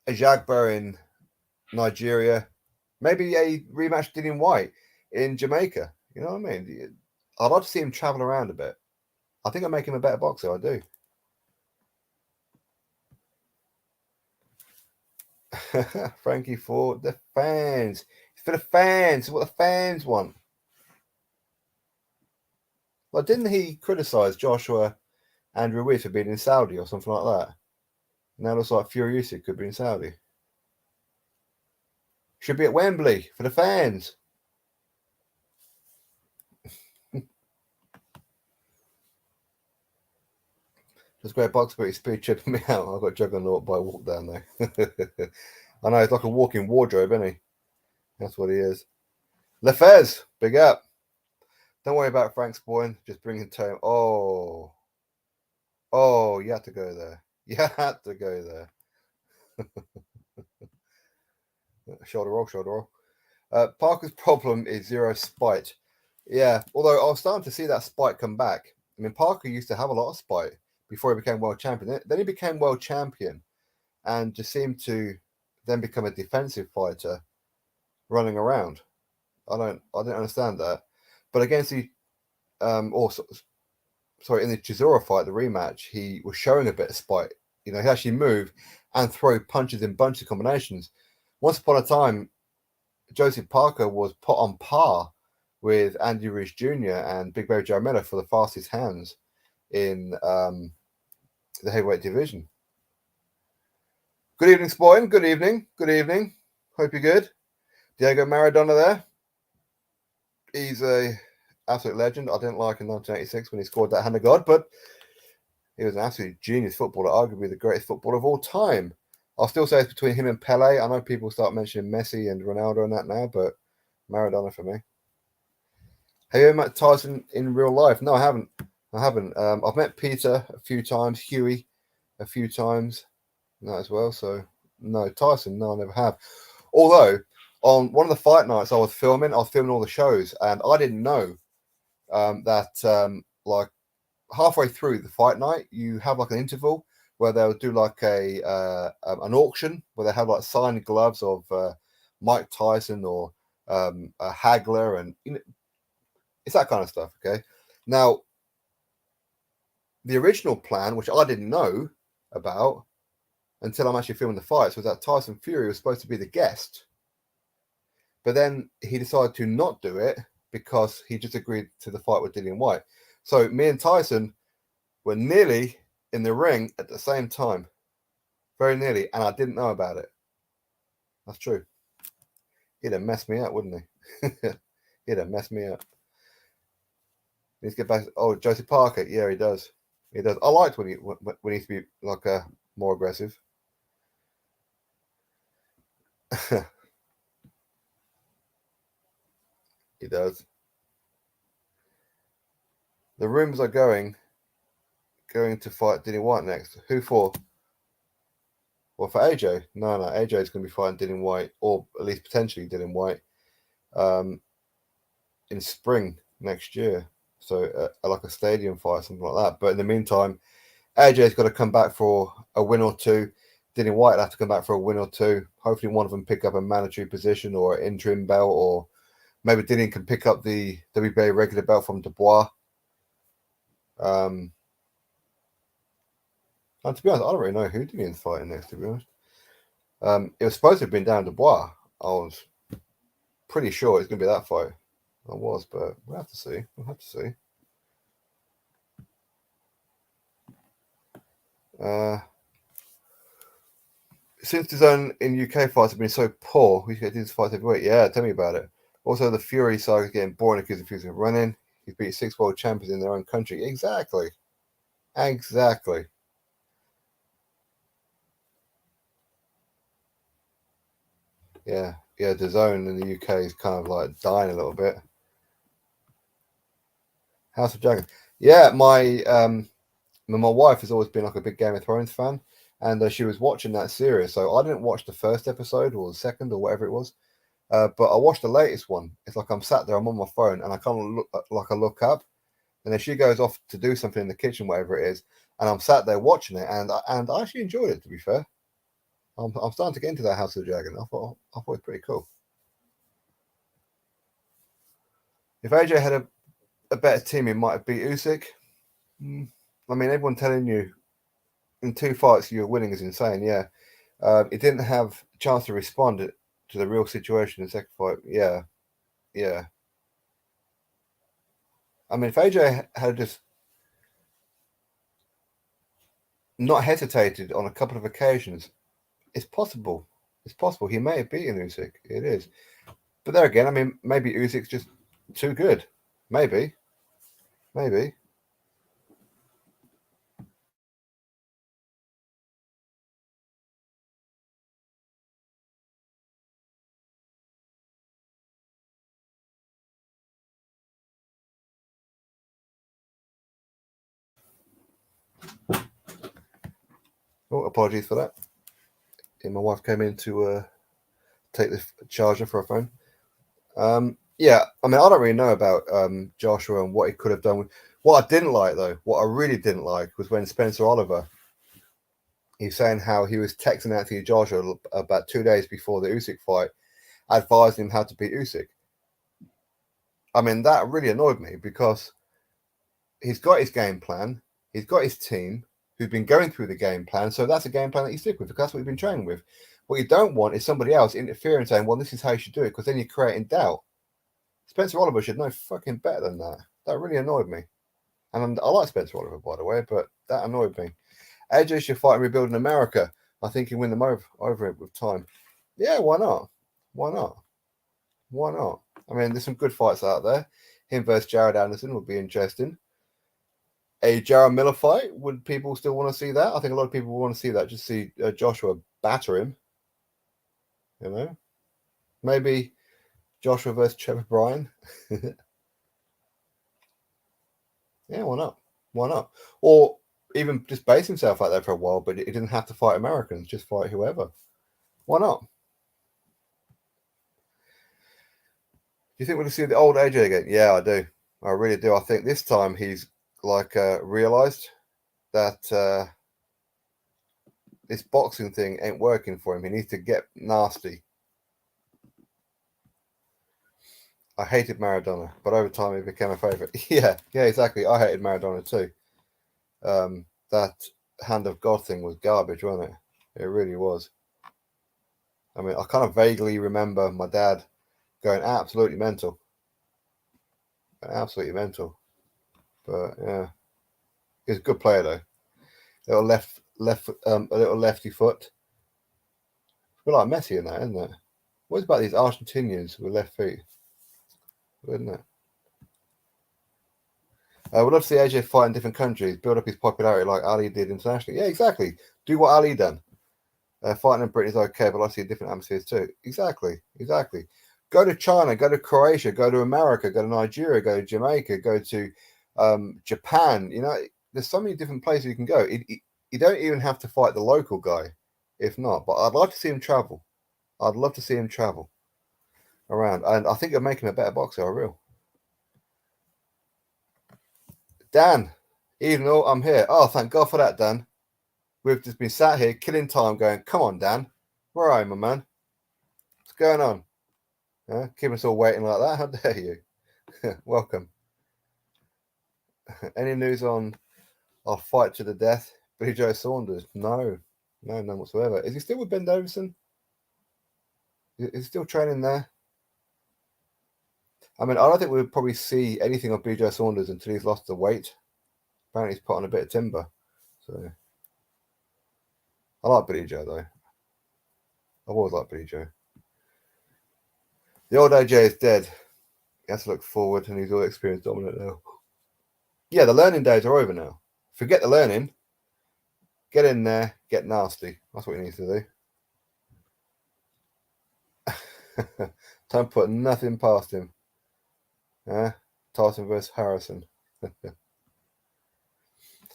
Ajagba in Nigeria, maybe a rematch Dillian White in Jamaica. You know what I mean? I'd like to see him travel around a bit. I think I make him a better boxer. I do. Frankie, for the fans. It's for the fans. It's what the fans want. Like, didn't he criticize Joshua and Ruiz for being in Saudi or something like that? Now it looks like Fury Usyk could be in Saudi. Should be at Wembley for the fans. Just great box, but his speed chipping me out. I've got Juggernaut by walk down there. I know, he's like a walking wardrobe, isn't he? That's what he is. Lefez, big up. Don't worry about Frank Spoyne. Just bring him to. Oh, you had to go there. You had to go there. Shoulder roll. Parker's problem is zero spite. Yeah, although I was starting to see that spite come back. I mean, Parker used to have a lot of spite before he became world champion. Then he became world champion and just seemed to then become a defensive fighter running around. I didn't understand that. But against the in the Chisora fight, the rematch, he was showing a bit of spite. You know, he actually move and throw punches in bunch of combinations. Once upon a time, Joseph Parker was put on par with Andy Ruiz Jr. and Big Baby Joe Miller for the fastest hands in the heavyweight division. Good evening, Spoyne. Good evening. Hope you're good. Diego Maradona there. He's a absolute legend. I didn't like in 1986 when he scored that hand of God, but he was an absolute genius footballer, arguably the greatest footballer of all time. I'll still say it's between him and Pele. I know people start mentioning Messi and Ronaldo and that now, but Maradona for me. Have you ever met Tyson in real life? No, I haven't. I've met Peter a few times, Huey a few times, that as well. So no, Tyson, no, I never have. Although on one of the fight nights I was filming all the shows, and I didn't know that like halfway through the fight night, you have like an interval where they'll do like an auction where they have like signed gloves of Mike Tyson or a Hagler, and you know, it's that kind of stuff. Okay, now the original plan, which I didn't know about until I'm actually filming the fights, was that Tyson Fury was supposed to be the guest, but then he decided to not do it because he just agreed to the fight with Dillian White. So me and Tyson were nearly in the ring at the same time. Very nearly. And I didn't know about it. That's true. He'd have messed me up, wouldn't he? He'd have messed me up. Needs to get back. Oh, Joseph Parker. Yeah, he does. I liked when he used to be like more aggressive. He does. The rumors are going to fight Dillian White next. Who for? Well, for AJ. No, AJ is going to be fighting Dillian White, or at least potentially Dillian White, in spring next year. So like a stadium fight, something like that. But in the meantime, AJ's got to come back for a win or two. Dillian White will have to come back for a win or two. Hopefully one of them pick up a mandatory position or an interim belt, or maybe Dillian can pick up the WBA regular belt from Dubois. And to be honest, I don't really know who Dillian's fighting next, to be honest. It was supposed to have been down Dubois. I was pretty sure it's going to be that fight. I was, but we'll have to see. Since the zone in UK fights have been so poor, we should do this fight every week. Yeah, tell me about it. Also, the Fury saga is getting boring because of refusing running. He's beat 6 world champions in their own country. Exactly. Yeah, the zone in the UK is kind of like dying a little bit. House of Dragon. Yeah, my wife has always been like a big Game of Thrones fan, and she was watching that series. So I didn't watch the first episode or the second or whatever it was, but I watched the latest one. It's like I'm sat there, I'm on my phone, and I kind of look up, and then she goes off to do something in the kitchen, whatever it is, and I'm sat there watching it, and I actually enjoyed it. To be fair, I'm starting to get into that House of the Dragon. I thought it was pretty cool. If AJ had a better team, he might have beat Usyk. I mean, everyone telling you in 2 fights you're winning is insane. Yeah, he didn't have a chance to respond to the real situation in the second fight. Yeah. I mean, if AJ had just not hesitated on a couple of occasions, it's possible. It's possible he may have beaten Usyk. It is. But there again, I mean, maybe Usyk's just too good. Maybe. Maybe. Oh, apologies for that. My wife came in to take the charger for her phone. Yeah, I mean, I don't really know about Joshua and what he could have done. What I didn't like, though, what I really didn't like was when Spencer Oliver, he's saying how he was texting Anthony Joshua about 2 days before the Usyk fight, advising him how to beat Usyk. I mean, that really annoyed me because he's got his game plan, he's got his team who've been going through the game plan, so that's a game plan that you stick with because that's what you've been training with. What you don't want is somebody else interfering saying, well, this is how you should do it, because then you're creating doubt. Spencer Oliver should know fucking better than that. That really annoyed me. And I like Spencer Oliver, by the way, but that annoyed me. AJ should fight and rebuild in America. I think he can win them over it with time. Yeah, why not? Why not? Why not? I mean, there's some good fights out there. Him versus Jared Anderson would be interesting. A Jared Miller fight, would people still want to see that? I think a lot of people want to see that. Just see Joshua batter him. You know? Maybe Joshua versus Trevor Bryan. Yeah, why not? Why not? Or even just base himself out there for a while, but he didn't have to fight Americans, just fight whoever. Why not? Do you think we're going to see the old AJ again? Yeah, I do. I really do. I think this time he's like realized that this boxing thing ain't working for him. He needs to get nasty. I hated Maradona, but over time he became a favorite. Yeah, exactly. I hated Maradona too. That hand of God thing was garbage, wasn't it? It really was. I mean, I kind of vaguely remember my dad going absolutely mental. Absolutely mental. But yeah, he's a good player though. A little lefty foot. It's a bit like Messi in that, isn't it? What's about these Argentinians with left feet? Isn't it? I would love to see AJ fight in different countries, build up his popularity like Ali did internationally. Yeah, exactly. Do what Ali done. Fighting in Britain is okay, but I see different atmospheres too. Exactly. Go to China, go to Croatia, go to America, go to Nigeria, go to Jamaica, go to Japan. You know, there's so many different places you can go. You don't even have to fight the local guy, if not. But I'd like to see him travel. I'd love to see him travel around, and I think it'll make him a better boxer. I will. Dan, even though I'm here. Oh, thank God for that, Dan. We've just been sat here killing time going, come on, Dan. Where are you, my man? What's going on? Keep us all waiting like that. How dare you? Welcome. Any news on our fight to the death? Billy Joe Saunders? No, none whatsoever. Is he still with Ben Davison? Is he still training there? I mean, I don't think we'll probably see anything of Billy Joe Saunders until he's lost the weight. Apparently, he's put on a bit of timber. So, I like Billy Joe, though. I've always liked Billy Joe. The old AJ is dead. He has to look forward, and he's all experience dominant now. Yeah, the learning days are over now. Forget the learning. Get in there, get nasty. That's what he needs to do. Don't put nothing past him. Tyson versus Harrison. I'm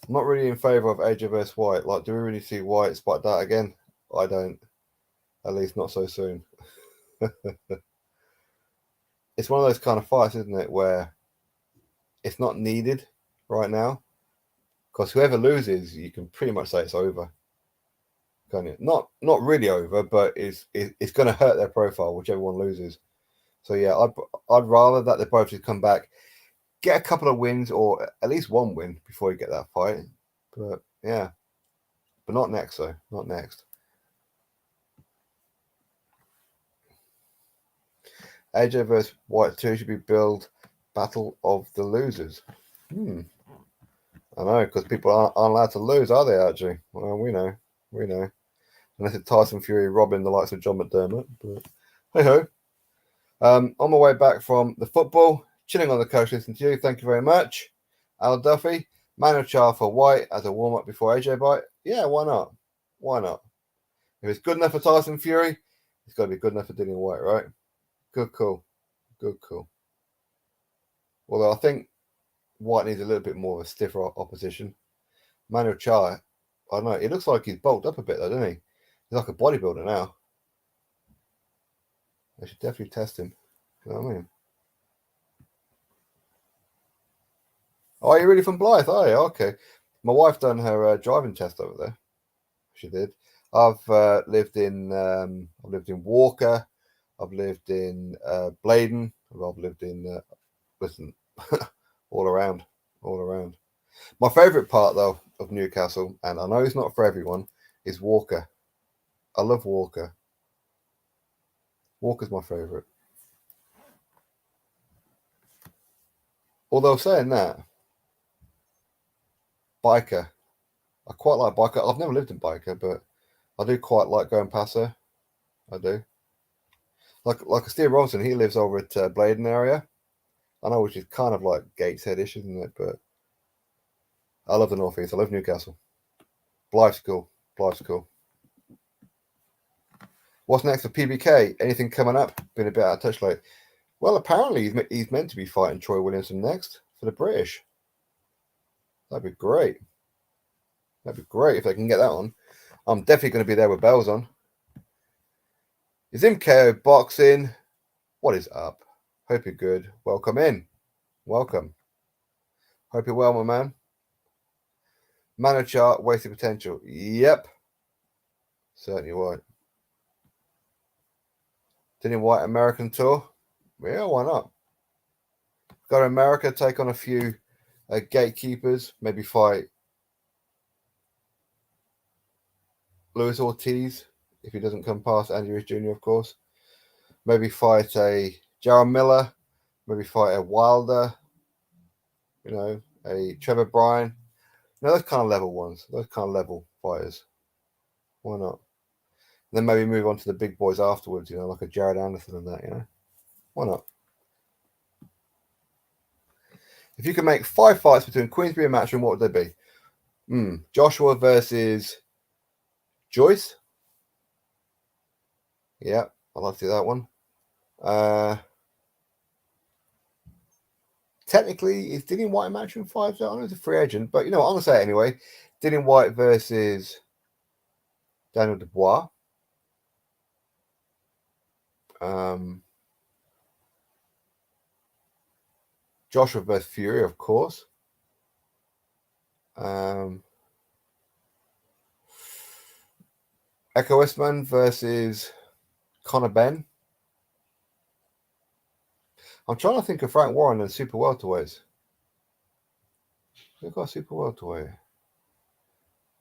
not really in favour of AJ versus White. Like, do we really see White spike that again? I don't. At least not so soon. It's one of those kind of fights, isn't it, where it's not needed right now. Because whoever loses, you can pretty much say it's over. Can't you? Not really over, but it's going to hurt their profile, whichever one loses. So yeah, I'd rather that they both just come back, get a couple of wins or at least one win before you get that fight. But yeah, but not next though. Not next. AJ versus White 2 should be billed Battle of the losers. I know, because people aren't allowed to lose, are they, actually? Well, we know. Unless it's Tyson Fury robbing the likes of John McDermott. But hey-ho. On my way back from the football, chilling on the couch listening to you. Thank you very much. Al Duffy, Manochar for White as a warm-up before AJ bite. Yeah, why not? Why not? If it's good enough for Tyson Fury, it's got to be good enough for Dillian White, right? Good call. Although I think White needs a little bit more of a stiffer opposition. Manochar, I don't know, it looks like he's bulked up a bit though, doesn't he? He's like a bodybuilder now. I should definitely test him. You know what I mean? Oh, are you really from Blythe? Oh, yeah, okay. My wife done her driving test over there. She did. I've lived in Walker. I've lived in Bladen. I've lived in listen, all around. My favourite part though of Newcastle, and I know it's not for everyone, is Walker. I love Walker. Walker's my favourite. Although saying that, Biker. I quite like Biker. I've never lived in Biker, but I do quite like going past there. I do. Like Steve Robinson, he lives over at Bladen area. I know, which is kind of like Gateshead-ish, isn't it? But I love the North East. I love Newcastle. Blythe's cool. What's next for PBK? Anything coming up? Been a bit out of touch lately. Well, apparently he's meant to be fighting Troy Williamson next for the British. That'd be great. If they can get that on. I'm definitely going to be there with bells on. Is MKO boxing? What is up? Hope you're good. Welcome in. Welcome. Hope you're well, my man. Manochar, wasted potential. Yep. Certainly right. Dillian White American tour? Yeah, why not? Go to America, take on a few gatekeepers, maybe fight Luis Ortiz, if he doesn't come past Andy Ruiz Jr., of course. Maybe fight a Jaron Miller, maybe fight a Wilder, a Trevor Bryan. Those kind of level ones, those kind of level fighters. Why not? Then maybe move on to the big boys afterwards, like a Jared Anderson and that, Why not? If you could make 5 fights between Queensberry and Matchroom, what would they be? Joshua versus Joyce. Yeah, I'd like to see that one. Technically, is Dillian White Matchroom 5? I know he's a free agent, but I'm going to say it anyway. Dillian White versus Daniel Dubois. Joshua versus Fury, of course. Echo Westman versus Conor Benn. I'm trying to think of Frank Warren and super welterweights. Who's got a super welterweight?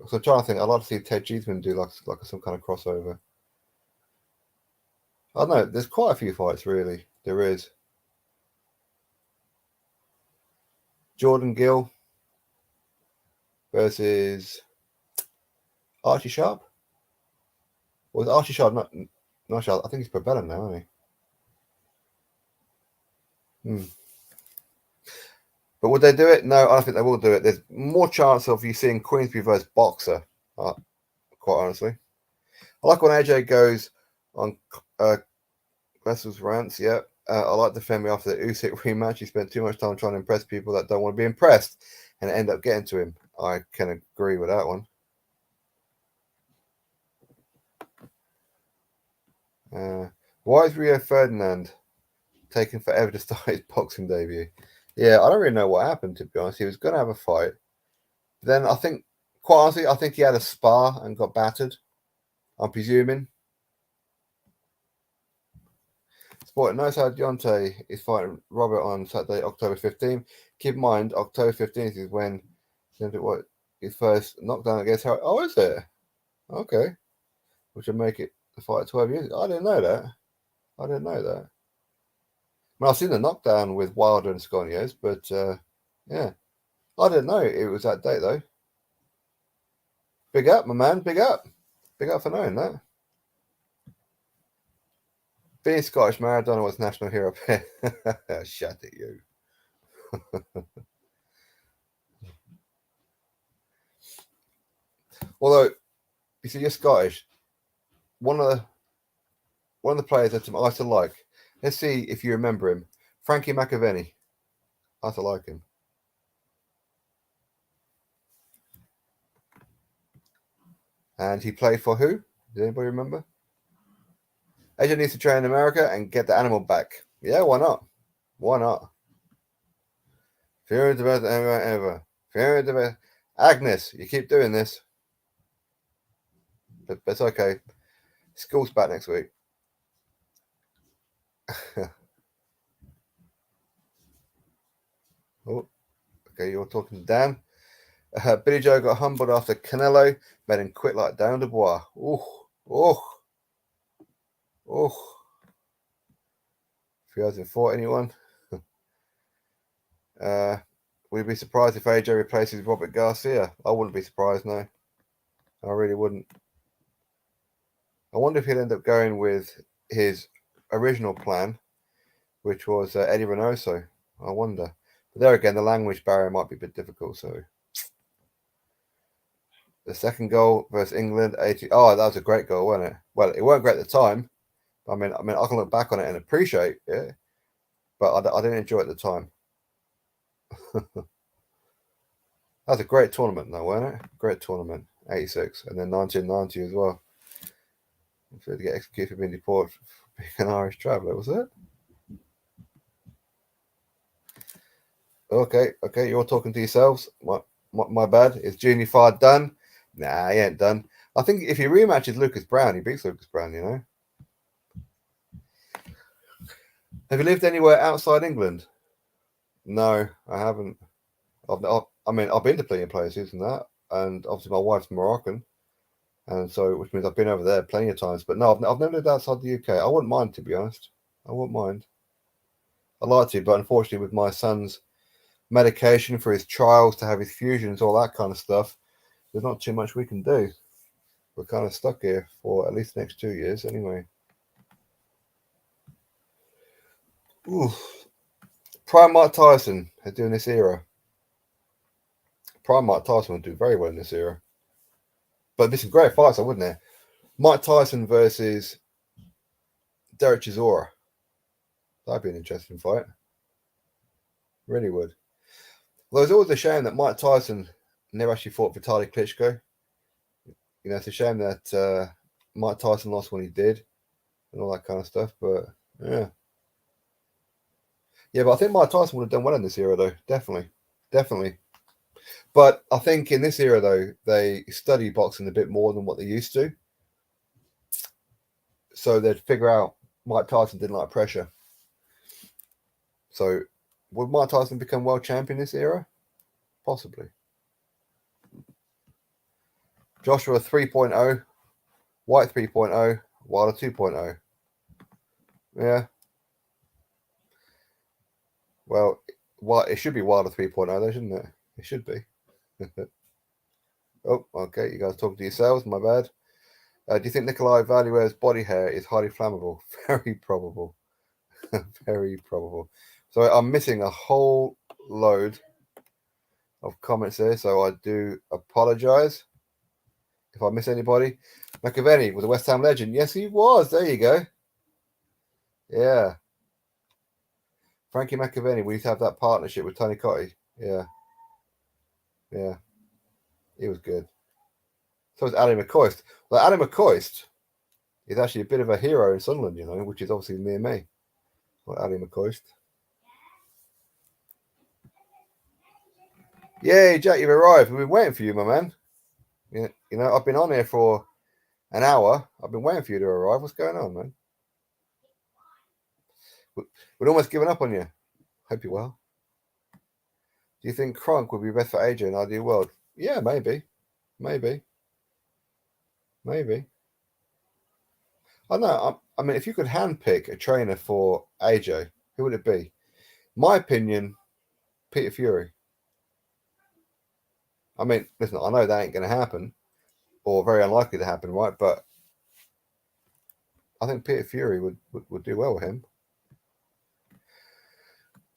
So I'm trying to think. I'd like to see Ted Cheeseman do like some kind of crossover. I don't know. There's quite a few fights, really. There is. Jordan Gill versus Archie Sharp. Or was Archie Sharp not Sharp? I think he's Probella now, isn't he? But would they do it? No, I don't think they will do it. There's more chance of you seeing Queensberry versus Boxer, quite honestly. I like when AJ goes on Vessel's rants, yeah. I like to defend me after the Usyk rematch. He spent too much time trying to impress people that don't want to be impressed and end up getting to him. I can agree with that one. Why is Rio Ferdinand taking forever to start his boxing debut? Yeah, I don't really know what happened, to be honest. He was going to have a fight. Then I think, quite honestly, I think he had a spar and got battered. I'm presuming. Sport knows how Deontay is fighting Robert on Saturday, October 15th. Keep in mind, October 15th is when his first knockdown against Harry. Oh, is it? Okay. Which will make it the fight 12 years. I didn't know that. Well, I've seen the knockdown with Wilder and Sconios, but yeah, I didn't know it was that date though. Big up, my man. Big up. Big up for knowing that. Being Scottish, Maradona was national hero. Shut it, you. Although, you see, you're Scottish. One of the players that I used to like. Let's see if you remember him. Frankie McAvenny. I used to like him. And he played for who? Does anybody remember? AJ needs to train in America and get the animal back. Yeah, why not? Why not? Fear the best ever. Fear the best. Agnes, you keep doing this. But it's okay. School's back next week. Oh, okay, you're talking to Dan. Billy Joe got humbled after Canelo made him quit like Darren Dubois. If he hasn't fought anyone. Would you be surprised if AJ replaces Robert Garcia? I wouldn't be surprised, no. I really wouldn't. I wonder if he'll end up going with his original plan, which was Eddie Reynoso. I wonder. But there again, the language barrier might be a bit difficult, so... The second goal versus England, 80. Oh, that was a great goal, wasn't it? Well, it weren't great at the time. I mean, I can look back on it and appreciate it, but I didn't enjoy it at the time. That was a great tournament, though, wasn't it? Great tournament, 86, and then 1990 as well. To get executed for being deported for being an Irish traveller, was it? Okay, you're talking to yourselves. My bad. Is Junior Fard done? Nah, he ain't done. I think if he rematches Lucas Brown, he beats Lucas Brown, you know. Have you lived anywhere outside England? No, I haven't. I've been to plenty of places and that, and obviously my wife's Moroccan, and so which means I've been over there plenty of times. But no, I've never lived outside the UK. I wouldn't mind, to be honest. I wouldn't mind. I'd like to, but unfortunately, with my son's medication for his trials to have his fusions, all that kind of stuff, there's not too much we can do. We're kind of stuck here for at least the next 2 years, anyway. Ooh. Prime Mike Tyson is doing this era. Prime Mike Tyson would do very well in this era. But this is great fights, wouldn't it? Mike Tyson versus Derek Chisora. That'd be an interesting fight. Really would. Well, it's always a shame that Mike Tyson never actually fought Vitaly Klitschko. You know, it's a shame that Mike Tyson lost when he did and all that kind of stuff. But yeah. Yeah, but I think Mike Tyson would have done well in this era, though. Definitely. But I think in this era, though, they study boxing a bit more than what they used to. So they'd figure out Mike Tyson didn't like pressure. So would Mike Tyson become world champion this era? Possibly. Joshua 3.0, White 3.0, Wilder 2.0. Yeah. Well, it should be Wilder 3.0, though, shouldn't it? It should be. Oh, okay. You guys talking to yourselves. My bad. Do you think Nikolai Valuev's body hair is highly flammable? Very probable. Very probable. So I'm missing a whole load of comments there, so I do apologize if I miss anybody. McAvenny was a West Ham legend. Yes, he was. There you go. Yeah. Frankie McAvenny, we used to have that partnership with Tony Cottee. Yeah. He was good. So was Ali McCoist. Well, Ali McCoist is actually a bit of a hero in Sunderland, you know, which is obviously near me. Well, Ali McCoist. Yay, Jack, you've arrived. We've been waiting for you, my man. You know, I've been on here for an hour. I've been waiting for you to arrive. What's going on, man? We'd almost given up on you. Hope you're well. Do you think Kronk would be best for AJ in an ideal world? Yeah, maybe. I know. I mean, if you could handpick a trainer for AJ, Who would it be? My opinion, Peter Fury. I mean, listen, I know that ain't going to happen, or very unlikely to happen, right? But I think Peter Fury would do well with him.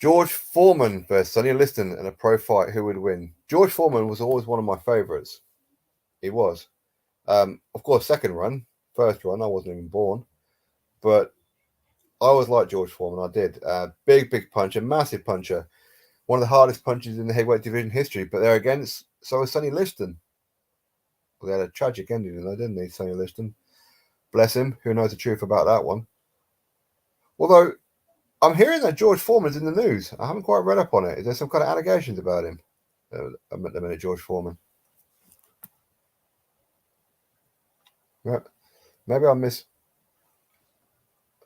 George Foreman versus Sonny Liston in a pro fight. Who would win? George Foreman was always one of my favourites. He was. Of course, second run. First run, I wasn't even born. But I always liked George Foreman. I did. Big puncher, massive puncher. One of the hardest punches in the heavyweight division history. But there again, so is Sonny Liston. Well, they had a tragic ending, though, didn't they, Sonny Liston? Bless him. Who knows the truth about that one? Although, I'm hearing that George Foreman's in the news. I haven't quite read up on it. Is there some kind of allegations about him? A minute, George Foreman. Yeah. Maybe I miss.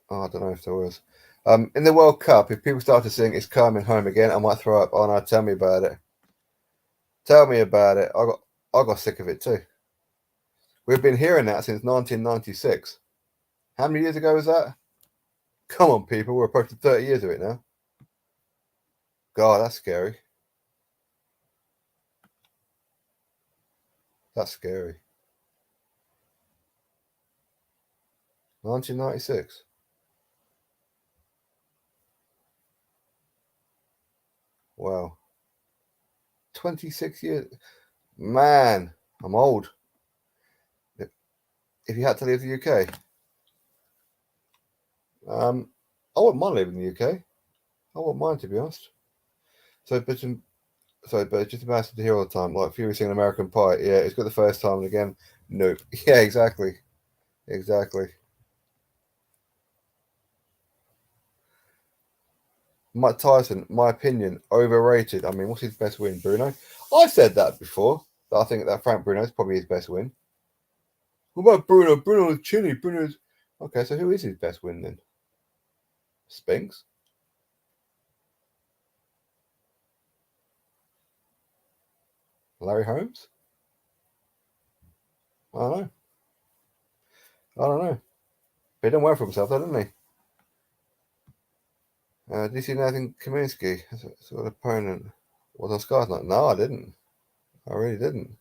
Oh, I don't know if there was. In the World Cup, if people start to sing "It's Coming Home Again," I might throw up. Oh no, tell me about it. Tell me about it. I got sick of it too. We've been hearing that since 1996. How many years ago was that? Come on, people. We're approaching 30 years of it now. God, that's scary. That's scary. 1996. Wow. 26 years. Man, I'm old. If you had to leave the UK, I wouldn't mind living in the UK. I wouldn't mind, to be honest. But it's just massive to hear all the time. Like Fury singing American Pie. Yeah, it's good the first time, and again, nope. Yeah, exactly. Mike Tyson, my opinion, overrated. I mean, what's his best win, Bruno? I said that before. That I think that Frank Bruno is probably his best win. What about Bruno? Bruno's chilly. Bruno's okay. So who is his best win then? Spinks. Larry Holmes. I don't know. But he didn't work for himself, though, didn't he? Did you see Nathan Kaminsky as a sort of opponent? Was on Sky's night? No, I didn't. I really didn't.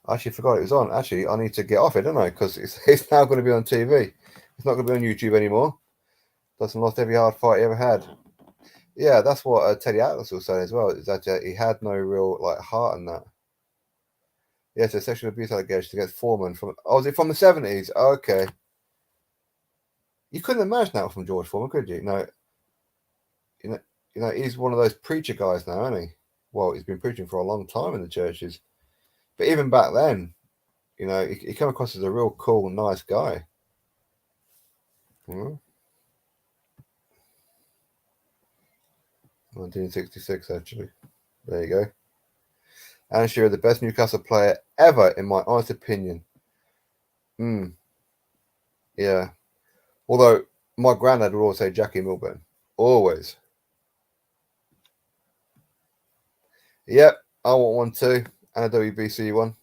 I actually forgot it was on. Actually, I need to get off it, don't I? Because it's now going to be on TV. It's not going to be on YouTube anymore. Dustin lost every hard fight he ever had. Yeah, that's what Teddy Atlas was saying as well. Is that he had no real heart in that. Yeah, so sexual abuse allegations against Foreman from. Oh, was it from the 70s? Oh, okay. You couldn't imagine that from George Foreman, could you? No. You know, he's one of those preacher guys now, isn't he? Well, he's been preaching for a long time in the churches. But even back then, you know, he came across as a real cool, nice guy. 1966, actually. There you go. Alan Shearer, the best Newcastle player ever, in my honest opinion. Yeah. Although, my granddad would always say Jackie Milburn. Always. Yep, I want one too. And a WBC one.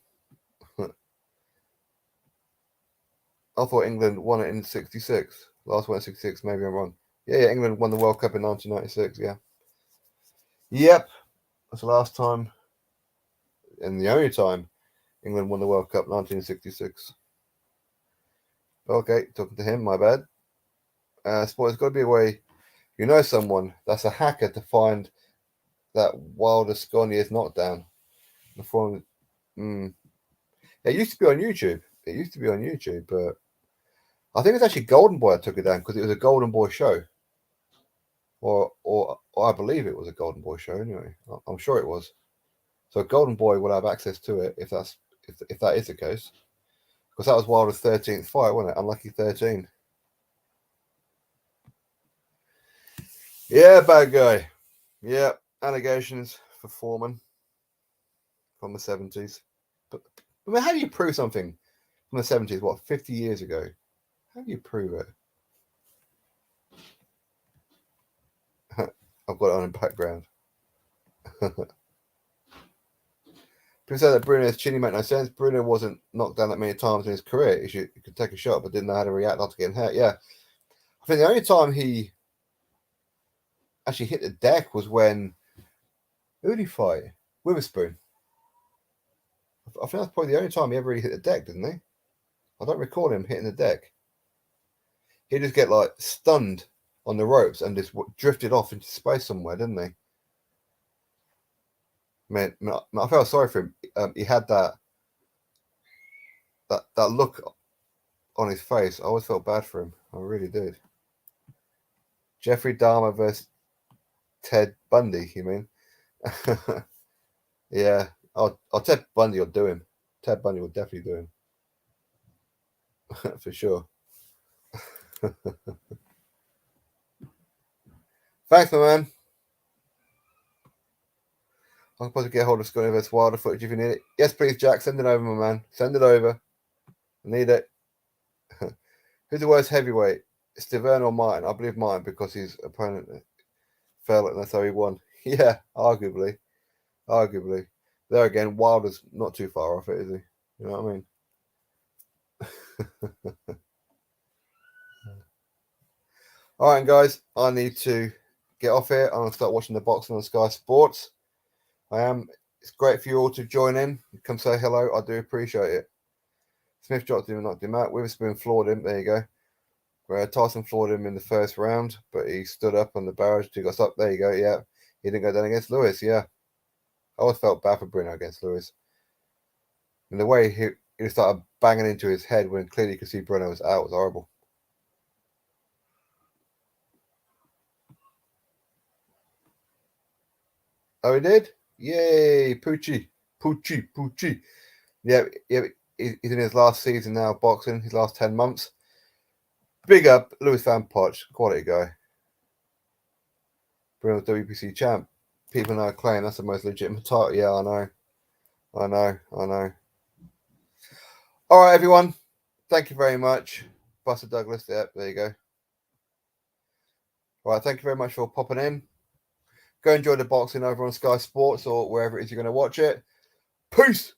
I thought England won it in 66. Last one in 66, maybe I'm wrong. Yeah, England won the World Cup in 1996, yeah. Yep. That's the last time and the only time England won the World Cup, 1966. Okay, talking to him, my bad. Sport, there's got to be a way, you know, someone that's a hacker to find that Wilder Sconia's knockdown. The form, It used to be on YouTube. But I think it's actually Golden Boy that took it down because it was a Golden Boy show. Or I believe it was a Golden Boy show anyway. I'm sure it was. So Golden Boy will have access to it if that is the case. Because that was Wilder's 13th fight, wasn't it? Unlucky 13. Yeah, bad guy. Yeah, allegations for Foreman from the 70s. But I mean, how do you prove something from the 70s? What, 50 years ago? How do you prove it? I've got it on in background. People say that Bruno's chinny made no sense. Bruno wasn't knocked down that many times in his career. He could take a shot, but didn't know how to react after getting hurt. Yeah. I think the only time he actually hit the deck was when, who did he fight? Witherspoon. I think that's probably the only time he ever really hit the deck, didn't he? I don't recall him hitting the deck. He'd just get like stunned on the ropes and just drifted off into space somewhere, didn't he? Man, I felt sorry for him. He had that look on his face. I always felt bad for him. I really did. Jeffrey Dahmer versus Ted Bundy, you mean? Yeah. Oh, Ted Bundy will do him. Ted Bundy will definitely do him. For sure. Thanks, my man. I'm supposed to get hold of Scotty vs. Wilder footage if you need it. Yes, please, Jack. Send it over, my man. Send it over. I need it. Who's the worst heavyweight? Stiverne or Martin? I believe Martin because his opponent fell and that's how he won. Yeah, arguably. There again, Wilder's not too far off it, is he? You know what I mean? All right, guys. I need to get off here. I'm going to start watching the boxing on Sky Sports. It's great for you all to join in. Come say hello. I do appreciate it. Smith dropped him and knocked him out. Witherspoon floored him. There you go. Where Tyson floored him in the first round, but he stood up on the barrage. He got up. There you go. Yeah. He didn't go down against Lewis. Yeah. I always felt bad for Bruno against Lewis. And the way he started banging into his head when clearly you could see Bruno was out was horrible. Oh, he did? Yay. Poochie. Yeah. He's in his last season now, boxing, his last 10 months. Big up, Lewis Van Poch, quality guy. Bruno's WBC champ. People now claim that's the most legitimate title. Yeah, I know. All right, everyone. Thank you very much. Buster Douglas, yep, there you go. All right, thank you very much for popping in. Go enjoy the boxing over on Sky Sports or wherever it is you're going to watch it. Peace!